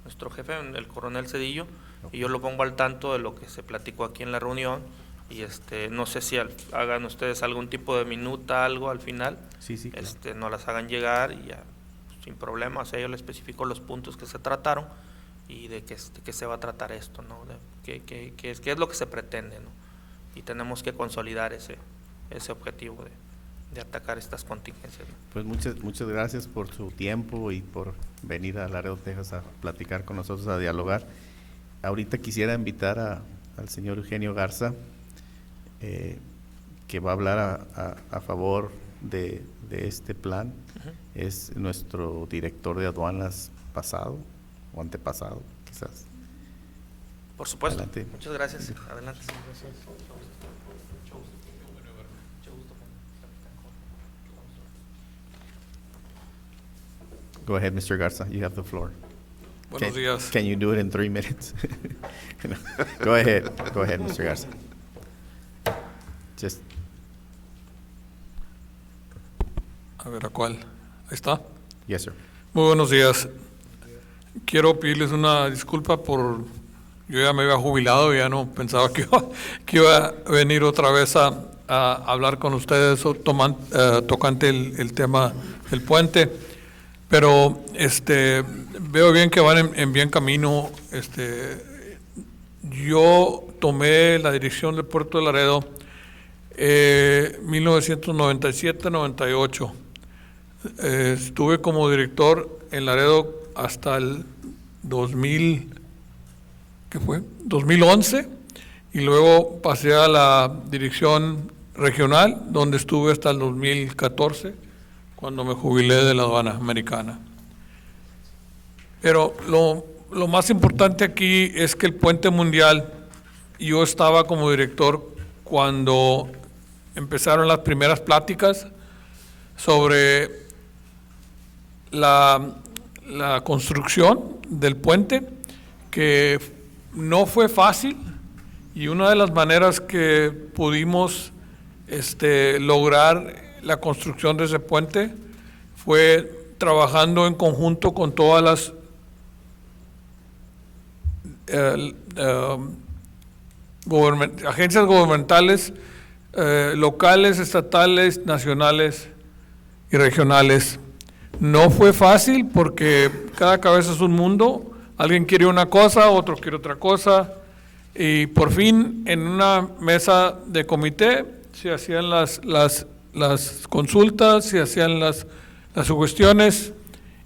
Nuestro jefe, el coronel Cedillo, y yo lo pongo al tanto de lo que se platicó aquí en la reunión. Y no sé si hagan ustedes algún tipo de minuta, algo al final. Sí, claro. Nos las hagan llegar y ya, sin problema. O sea, yo le especifico los puntos que se trataron y de qué se va a tratar esto, ¿no? Qué es lo que se pretende, ¿no? Y tenemos que consolidar ese objetivo de atacar estas contingencias, ¿no? Pues muchas gracias por su tiempo y por venir a Laredo, Texas a platicar con nosotros, a dialogar. Ahorita quisiera invitar al señor Eugenio Garza, que va a hablar a favor de este plan. Es nuestro director de aduanas pasado o antepasado, quizás. Por supuesto. Adelante. Muchas gracias. Adelante. Go ahead, Mr. Garza, you have the floor. Buenos días. Can you do it in 3 minutes? Go ahead, Mr. Garza. Just A ver, ¿a cuál? Ahí está. yes, sir. Muy buenos días. Quiero pedirles una disculpa yo ya me había jubilado y ya no pensaba que iba a venir otra vez a hablar con ustedes tocante el tema del puente, pero veo bien que van en bien camino. Yo tomé la dirección del Puerto de Laredo 1997-98. Estuve como director en Laredo hasta el 2011, y luego pasé a la dirección regional, donde estuve hasta el 2014, cuando me jubilé de la aduana americana. Pero lo más importante aquí es que el puente mundial, yo estaba como director cuando empezaron las primeras pláticas sobre la construcción del puente, que no fue fácil, y una de las maneras que pudimos lograr la construcción de ese puente fue trabajando en conjunto con todas las agencias gubernamentales, locales, estatales, nacionales y regionales. No fue fácil porque cada cabeza es un mundo. Alguien quiere una cosa, otro quiere otra cosa. Y por fin, en una mesa de comité, se hacían las consultas, se hacían las sugestiones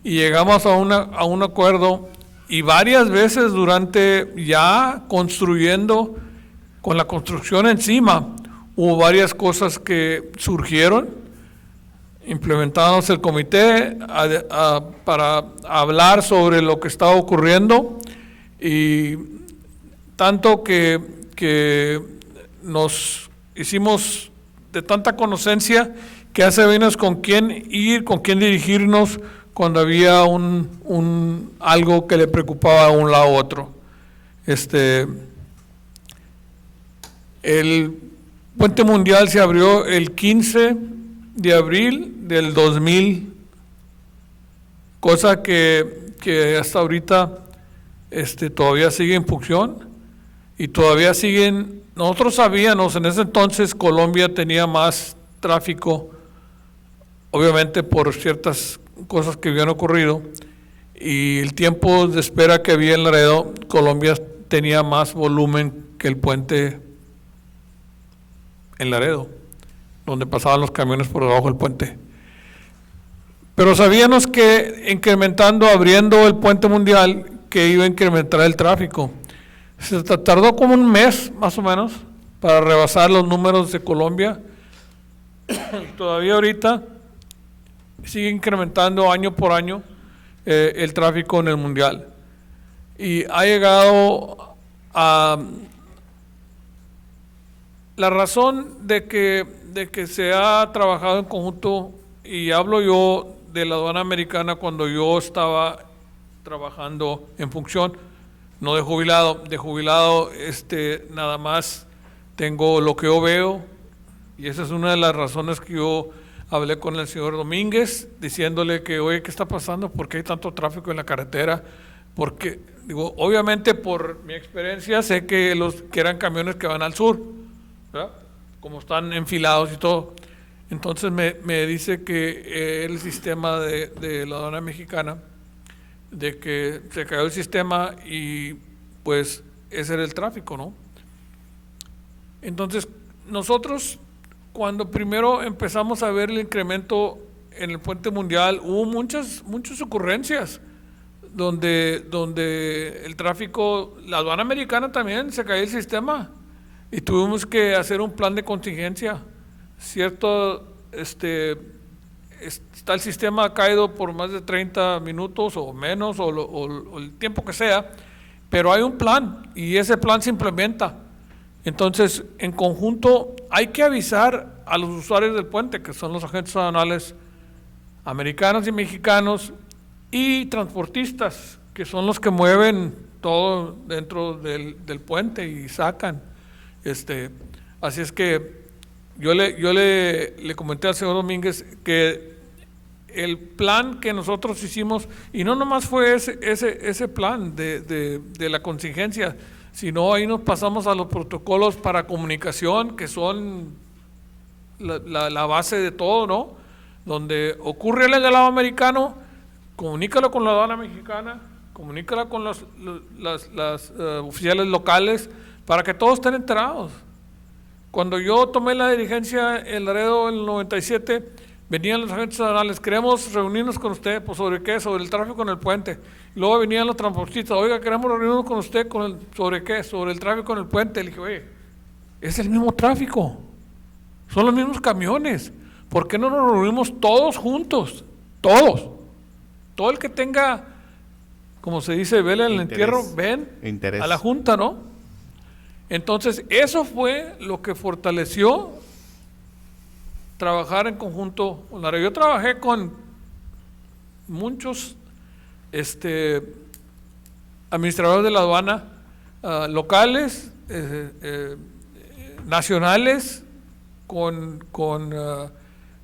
y llegamos a un acuerdo. Y varias veces durante ya construyendo, con la construcción encima, hubo varias cosas que surgieron. Implementamos el comité para hablar sobre lo que estaba ocurriendo, y tanto que nos hicimos de tanta conocencia que ya sabíamos con quién ir, con quién dirigirnos cuando había algo que le preocupaba a un lado u otro. El Puente Mundial se abrió el 15 de abril del 2000, cosa que hasta ahorita todavía sigue en función y todavía siguen. Nosotros sabíamos, en ese entonces Colombia tenía más tráfico, obviamente por ciertas cosas que habían ocurrido, y el tiempo de espera que había en Laredo, Colombia tenía más volumen que el puente en Laredo, donde pasaban los camiones por debajo del puente. Pero sabíamos que incrementando, abriendo el Puente Mundial, que iba a incrementar el tráfico. Se tardó como un mes, más o menos, para rebasar los números de Colombia. Todavía ahorita sigue incrementando año por año el tráfico en el Mundial. Y ha llegado a... La razón de que se ha trabajado en conjunto, y hablo yo de la aduana americana cuando yo estaba trabajando en función, no de jubilado. De jubilado nada más tengo lo que yo veo, y esa es una de las razones que yo hablé con el señor Domínguez, diciéndole que, oye, ¿qué está pasando? ¿Por qué hay tanto tráfico en la carretera? Porque, digo, obviamente por mi experiencia sé que eran camiones que van al sur, ¿verdad? Como están enfilados y todo. Entonces me dice que el sistema de la aduana mexicana, de que se cayó el sistema y pues ese era el tráfico, ¿no? Entonces nosotros, cuando primero empezamos a ver el incremento en el Puente Mundial, hubo muchas ocurrencias donde el tráfico, la aduana americana también se cayó el sistema y tuvimos que hacer un plan de contingencia. Cierto, está el sistema caído por más de 30 minutos o menos, o el tiempo que sea, pero hay un plan y ese plan se implementa. Entonces, en conjunto, hay que avisar a los usuarios del puente, que son los agentes aduanales americanos y mexicanos, y transportistas, que son los que mueven todo dentro del puente y sacan. Así es que yo le comenté al señor Domínguez que el plan que nosotros hicimos, y no nomás fue ese plan de la contingencia, sino ahí nos pasamos a los protocolos para comunicación, que son la base de todo, ¿no? Donde ocurre el lado americano, comunícalo con la aduana mexicana, comunícalo con las oficiales locales, para que todos estén enterados. Cuando yo tomé la dirigencia en Laredo en el 97, venían los agentes aduanales, queremos reunirnos con usted, pues ¿sobre qué? Sobre el tráfico en el puente. Y luego venían los transportistas, oiga, queremos reunirnos con usted, ¿sobre qué? Sobre el tráfico en el puente. Le dije, oye, es el mismo tráfico, son los mismos camiones, ¿por qué no nos reunimos todos juntos? Todos. Todo el que tenga, como se dice, vela en el entierro, ven a la junta, ¿no? Entonces, eso fue lo que fortaleció trabajar en conjunto con Laredo. Yo trabajé con muchos administradores de la aduana, locales, nacionales, con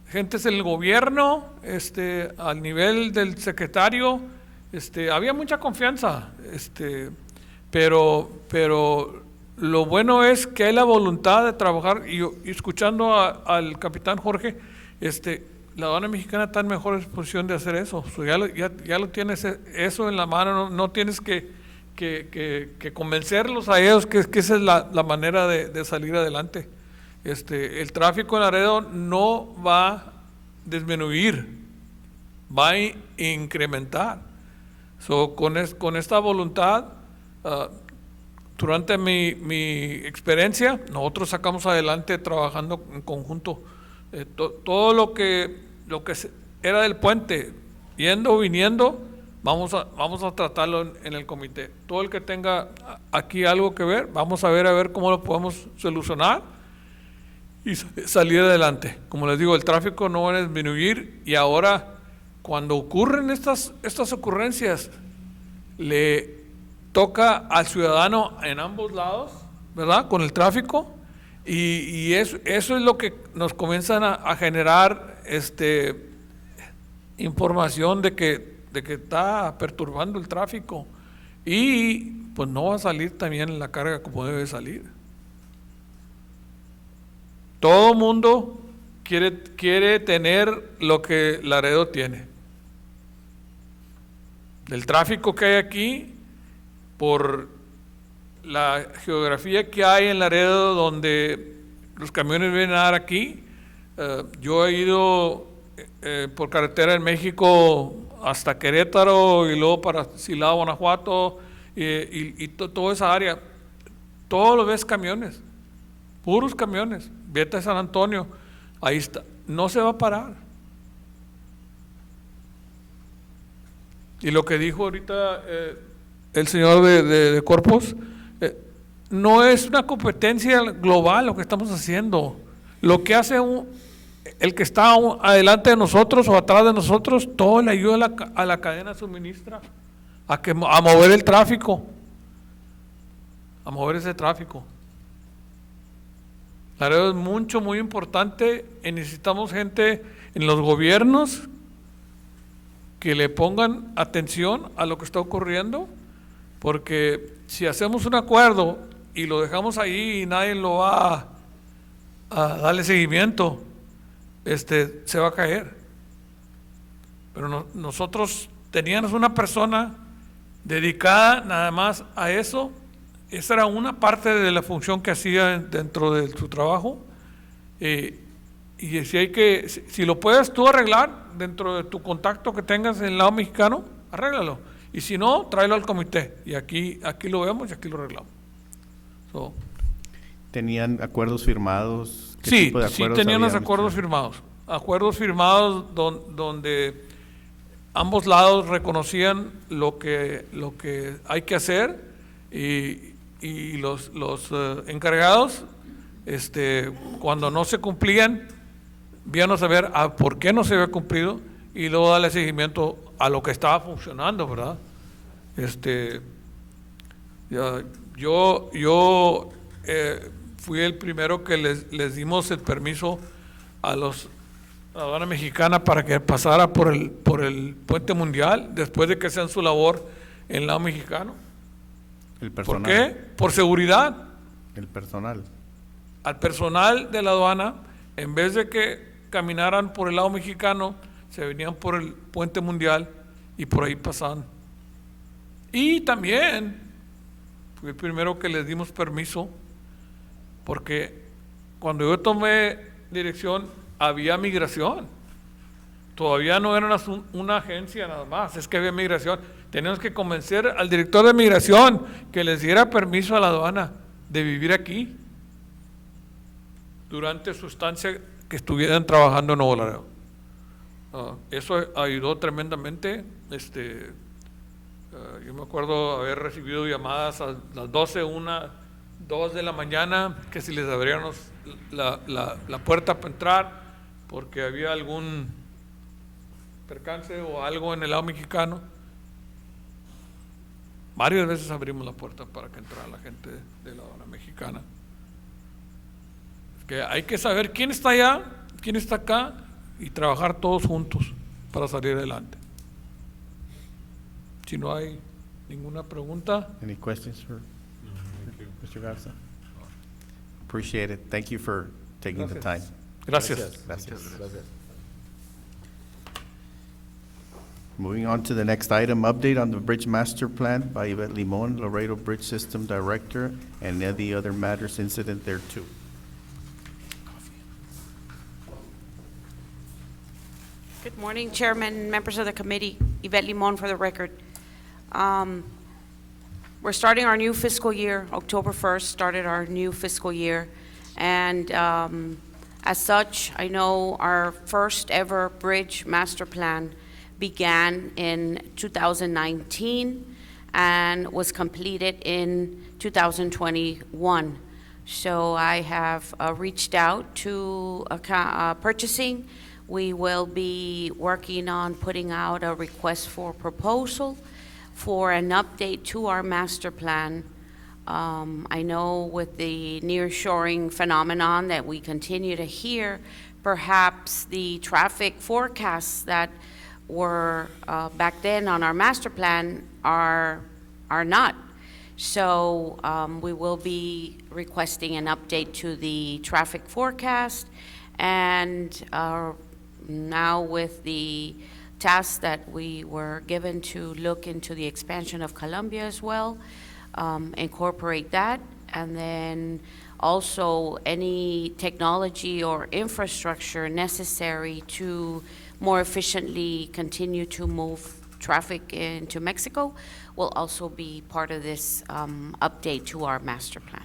gentes del gobierno, al nivel del secretario, había mucha confianza, pero lo bueno es que hay la voluntad de trabajar, y escuchando al capitán Jorge, la aduana mexicana está en mejor disposición de hacer eso. Ya lo tienes eso en la mano, no tienes que convencerlos a ellos que esa es la manera de salir adelante. El tráfico en Laredo no va a disminuir, va a incrementar. Con esta voluntad, durante mi experiencia, nosotros sacamos adelante trabajando en conjunto. Todo lo que era del puente, yendo o viniendo, vamos a tratarlo en el comité. Todo el que tenga aquí algo que ver, vamos a ver cómo lo podemos solucionar y salir adelante. Como les digo, el tráfico no va a disminuir, y ahora, cuando ocurren estas ocurrencias, le toca al ciudadano en ambos lados, ¿verdad?, con el tráfico. Y eso es lo que nos comienzan a generar información de que está perturbando el tráfico, y pues no va a salir también la carga como debe salir. Todo mundo quiere tener lo que Laredo tiene. Del tráfico que hay aquí, por la geografía que hay en Laredo, donde los camiones vienen a dar aquí. Yo he ido por carretera en México hasta Querétaro, y luego para Silao, Guanajuato, y toda esa área. Todo lo ves camiones, puros camiones. Vete a San Antonio, ahí está, no se va a parar. Y lo que dijo ahorita el señor de Corpus, no es una competencia global lo que estamos haciendo. Lo que hace el que está adelante de nosotros o atrás de nosotros, todo le ayuda a la cadena suministra a mover el tráfico, a mover ese tráfico. Laredo es muy importante, y necesitamos gente en los gobiernos que le pongan atención a lo que está ocurriendo, porque si hacemos un acuerdo y lo dejamos ahí y nadie lo va a darle seguimiento, se va a caer. Pero nosotros teníamos una persona dedicada nada más a eso. Esa era una parte de la función que hacía dentro de su trabajo, y si lo puedes tú arreglar dentro de tu contacto que tengas en el lado mexicano, arréglalo, y si no, tráelo al comité, y aquí lo vemos y aquí lo arreglamos. ¿Tenían acuerdos firmados? ¿Qué Sí, tipo de acuerdos tenían los habían? acuerdos firmados donde ambos lados reconocían lo que hay que hacer, y los encargados, cuando no se cumplían, víanos a ver por qué no se había cumplido, y luego darle seguimiento a lo que estaba funcionando, ¿verdad? Yo fui el primero que les dimos el permiso a la aduana mexicana para que pasara por el puente mundial, después de que sean su labor en el lado mexicano. El personal. ¿Por qué? Por seguridad. El personal. Al personal de la aduana, en vez de que caminaran por el lado mexicano, se venían por el puente mundial y por ahí pasaban. Y también fui el primero que les dimos permiso, porque cuando yo tomé dirección había migración. Todavía no era una agencia nada más, es que había migración. Teníamos que convencer al director de migración que les diera permiso a la aduana de vivir aquí durante su estancia que estuvieran trabajando en Nuevo Laredo. Eso ayudó tremendamente. Yo me acuerdo haber recibido llamadas a las 12, 1, 2 de la mañana, que si les abrieran la puerta para entrar, porque había algún percance o algo en el lado mexicano. Varias veces abrimos la puerta para que entrara la gente de la aduana mexicana. Es que hay que saber quién está allá, quién está acá, y trabajar todos juntos para salir adelante. Si no hay ninguna pregunta. Any questions for No, thank you. Mr. Garza? Appreciate it. Thank you for taking the time. Gracias. Gracias. Moving on to the next item, update on the Bridge Master Plan by Yvette Limon, Laredo Bridge System Director, and any other matters incident thereto. Good morning, Chairman, members of the committee. Yvette Limon for the record. We're starting our new fiscal year. October 1st started our new fiscal year. And as such, I know our first ever Bridge Master Plan began in 2019 and was completed in 2021. So I have reached out to purchasing. We will be working on putting out a request for proposal for an update to our master plan. I know with the nearshoring phenomenon that we continue to hear, perhaps the traffic forecasts that were back then on our master plan are not. So we will be requesting an update to the traffic forecast, and now with the task that we were given to look into the expansion of Columbia as well, incorporate that, and then also any technology or infrastructure necessary to more efficiently continue to move traffic into Mexico will also be part of this update to our master plan.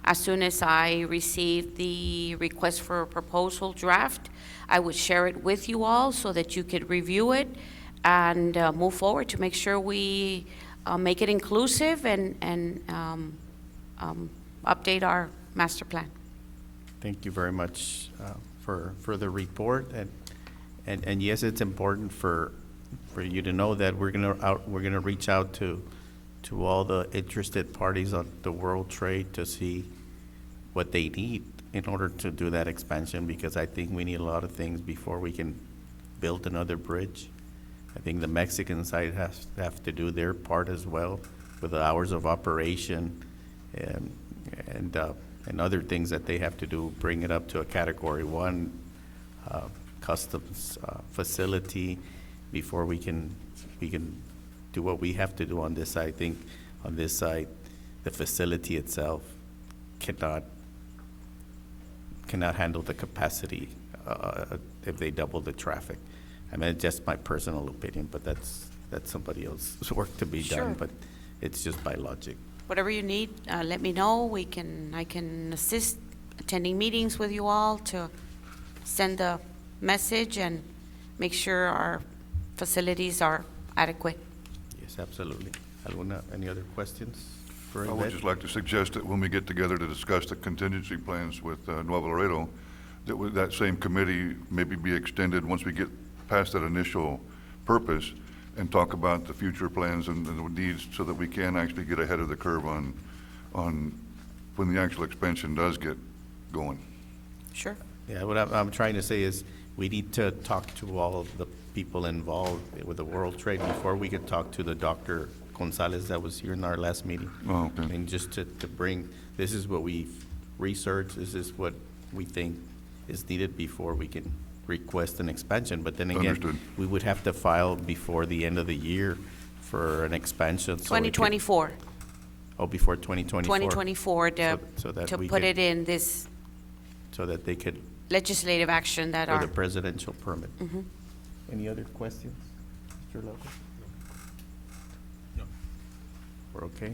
As soon as I receive the request for a proposal draft, I would share it with you all so that you could review it and move forward to make sure we make it inclusive and update our master plan. Thank you very much for the report, and yes, it's important for you to know that we're gonna reach out to all the interested parties on the World Trade to see what they need in order to do that expansion, because I think we need a lot of things before we can build another bridge. I think the Mexican side have to do their part as well with the hours of operation and other things that they have to do, bring it up to a Category 1 customs facility before we can do what we have to do on this side. I think on this side, the facility itself cannot handle the capacity if they double the traffic. I mean, it's just my personal opinion, but that's somebody else's work to be Sure. done, but it's just by logic. Whatever you need, let me know. I can assist attending meetings with you all to send a message and make sure our facilities are adequate. Yes, absolutely. Any other questions for I would Yvette? just like to suggest that when we get together to discuss the contingency plans with Nuevo Laredo, that same committee maybe be extended once we get past that initial purpose and talk about the future plans and the needs so that we can actually get ahead of the curve on when the actual expansion does get going. Sure. Yeah, what I'm trying to say is we need to talk to all of the people involved with the World Trade before we could talk to the Dr. Gonzalez that was here in our last meeting. Oh, okay. And just to bring, this is what we've researched, this is what we think is needed before we can request an expansion. But then again, Understood. we would have to file before the end of the year for an expansion. so we could- 2024. Oh, before 2024? 2024 So that to we put could- it in this So that they could, legislative action that for are. the presidential permit. Mhm. Any other questions, Mr. Lopez? No. We're okay?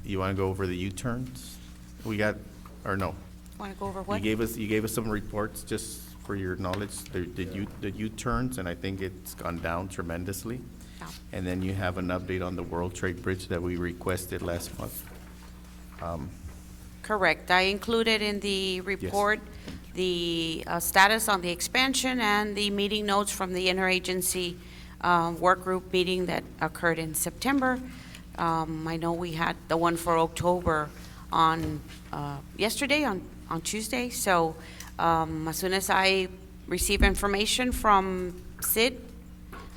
You want to go over the U-turns? We got, or no? Want to go over what? You gave us some reports, just for your knowledge, the U-turns, and I think it's gone down tremendously. Yeah. And then you have an update on the World Trade Bridge that we requested last month. Correct. I included in the report the status on the expansion and the meeting notes from the interagency work group meeting that occurred in September. I know we had the one for October on yesterday, on Tuesday. So as soon as I receive information from Sid,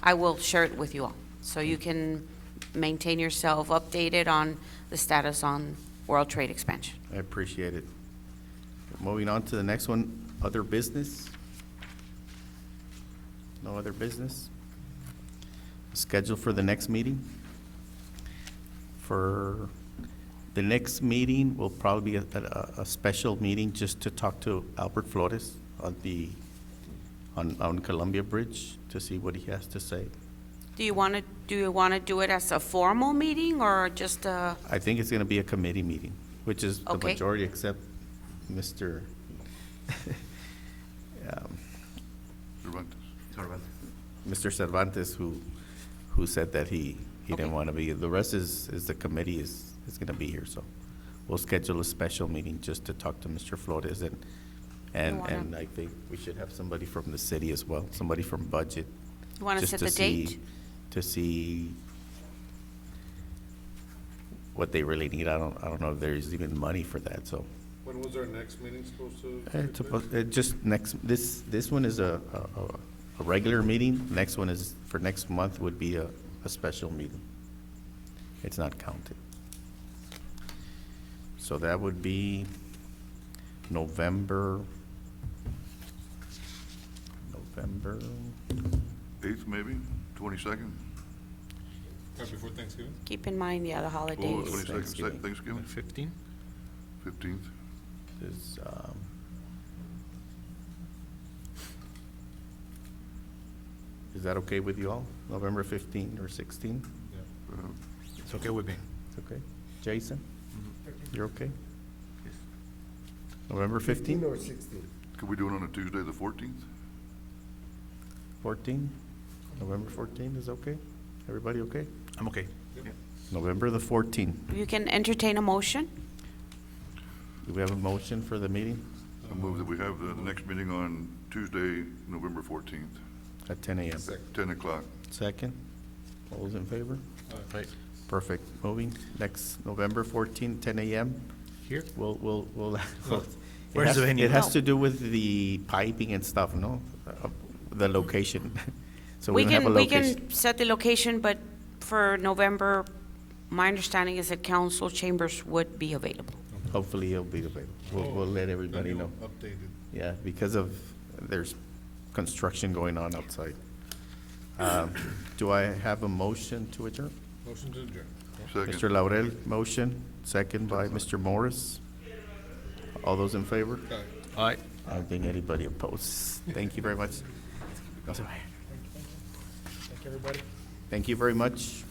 I will share it with you all. So you can maintain yourself updated on the status on World Trade expansion. I appreciate it. Moving on to the next one, other business. No other business? Schedule for the next meeting? For the next meeting will probably be a special meeting just to talk to Albert Flores on Columbia Bridge to see what he has to say. Do you want to do it as a formal meeting or just a, I think it's gonna be a committee meeting, which is the Okay. majority except Mr. Cervantes. Mr. Cervantes, who said that he didn't Okay. want to be. The rest is the committee is gonna be here, so we'll schedule a special meeting just to talk to Mr. Flores You wanna- and I think we should have somebody from the city as well, somebody from budget. you want to just set to the see- date? To see what they really need. I don't know if there's even money for that, so. When was our next meeting supposed to? It's supposed, it just next, this one is a regular meeting. Next one is, for next month would be a special meeting. It's not counted. So that would be November 8th, maybe, 22nd? Right before Thanksgiving? Keep in mind, yeah, the Oh, holidays. 22nd, Thanksgiving. Thanksgiving, 15? 15th. is, is that okay with you all? November 15 or 16? It's okay with me. Okay. Jason? You're okay? November 15? or 16? Could we do it on a Tuesday, the 14th? 14? November 14 is okay? Everybody okay? I'm okay. November the 14th. You can entertain a motion? Do we have a motion for the meeting I move that we have the next meeting on Tuesday, November 14th, at 10 a.m.? 10 o'clock. Second? All those in favor? Right. Perfect. Moving, next November 14, 10 a.m. Here? We'll. Where's It has- the venue? It has No. to do with the piping and stuff, no? The location. So we We don't have a can, we location. can set the location, but for November, my understanding is that council chambers would be available. Hopefully he'll be available. We'll let everybody know. Updated. Yeah, because of, there's construction going on outside. Do I have a motion to adjourn? Motion to adjourn. Mr. Second. Laurel, motion, second by Mr. Morris. All those in favor? All right. I don't think anybody opposed. Thank you very much. Thank you, everybody. Thank you very much.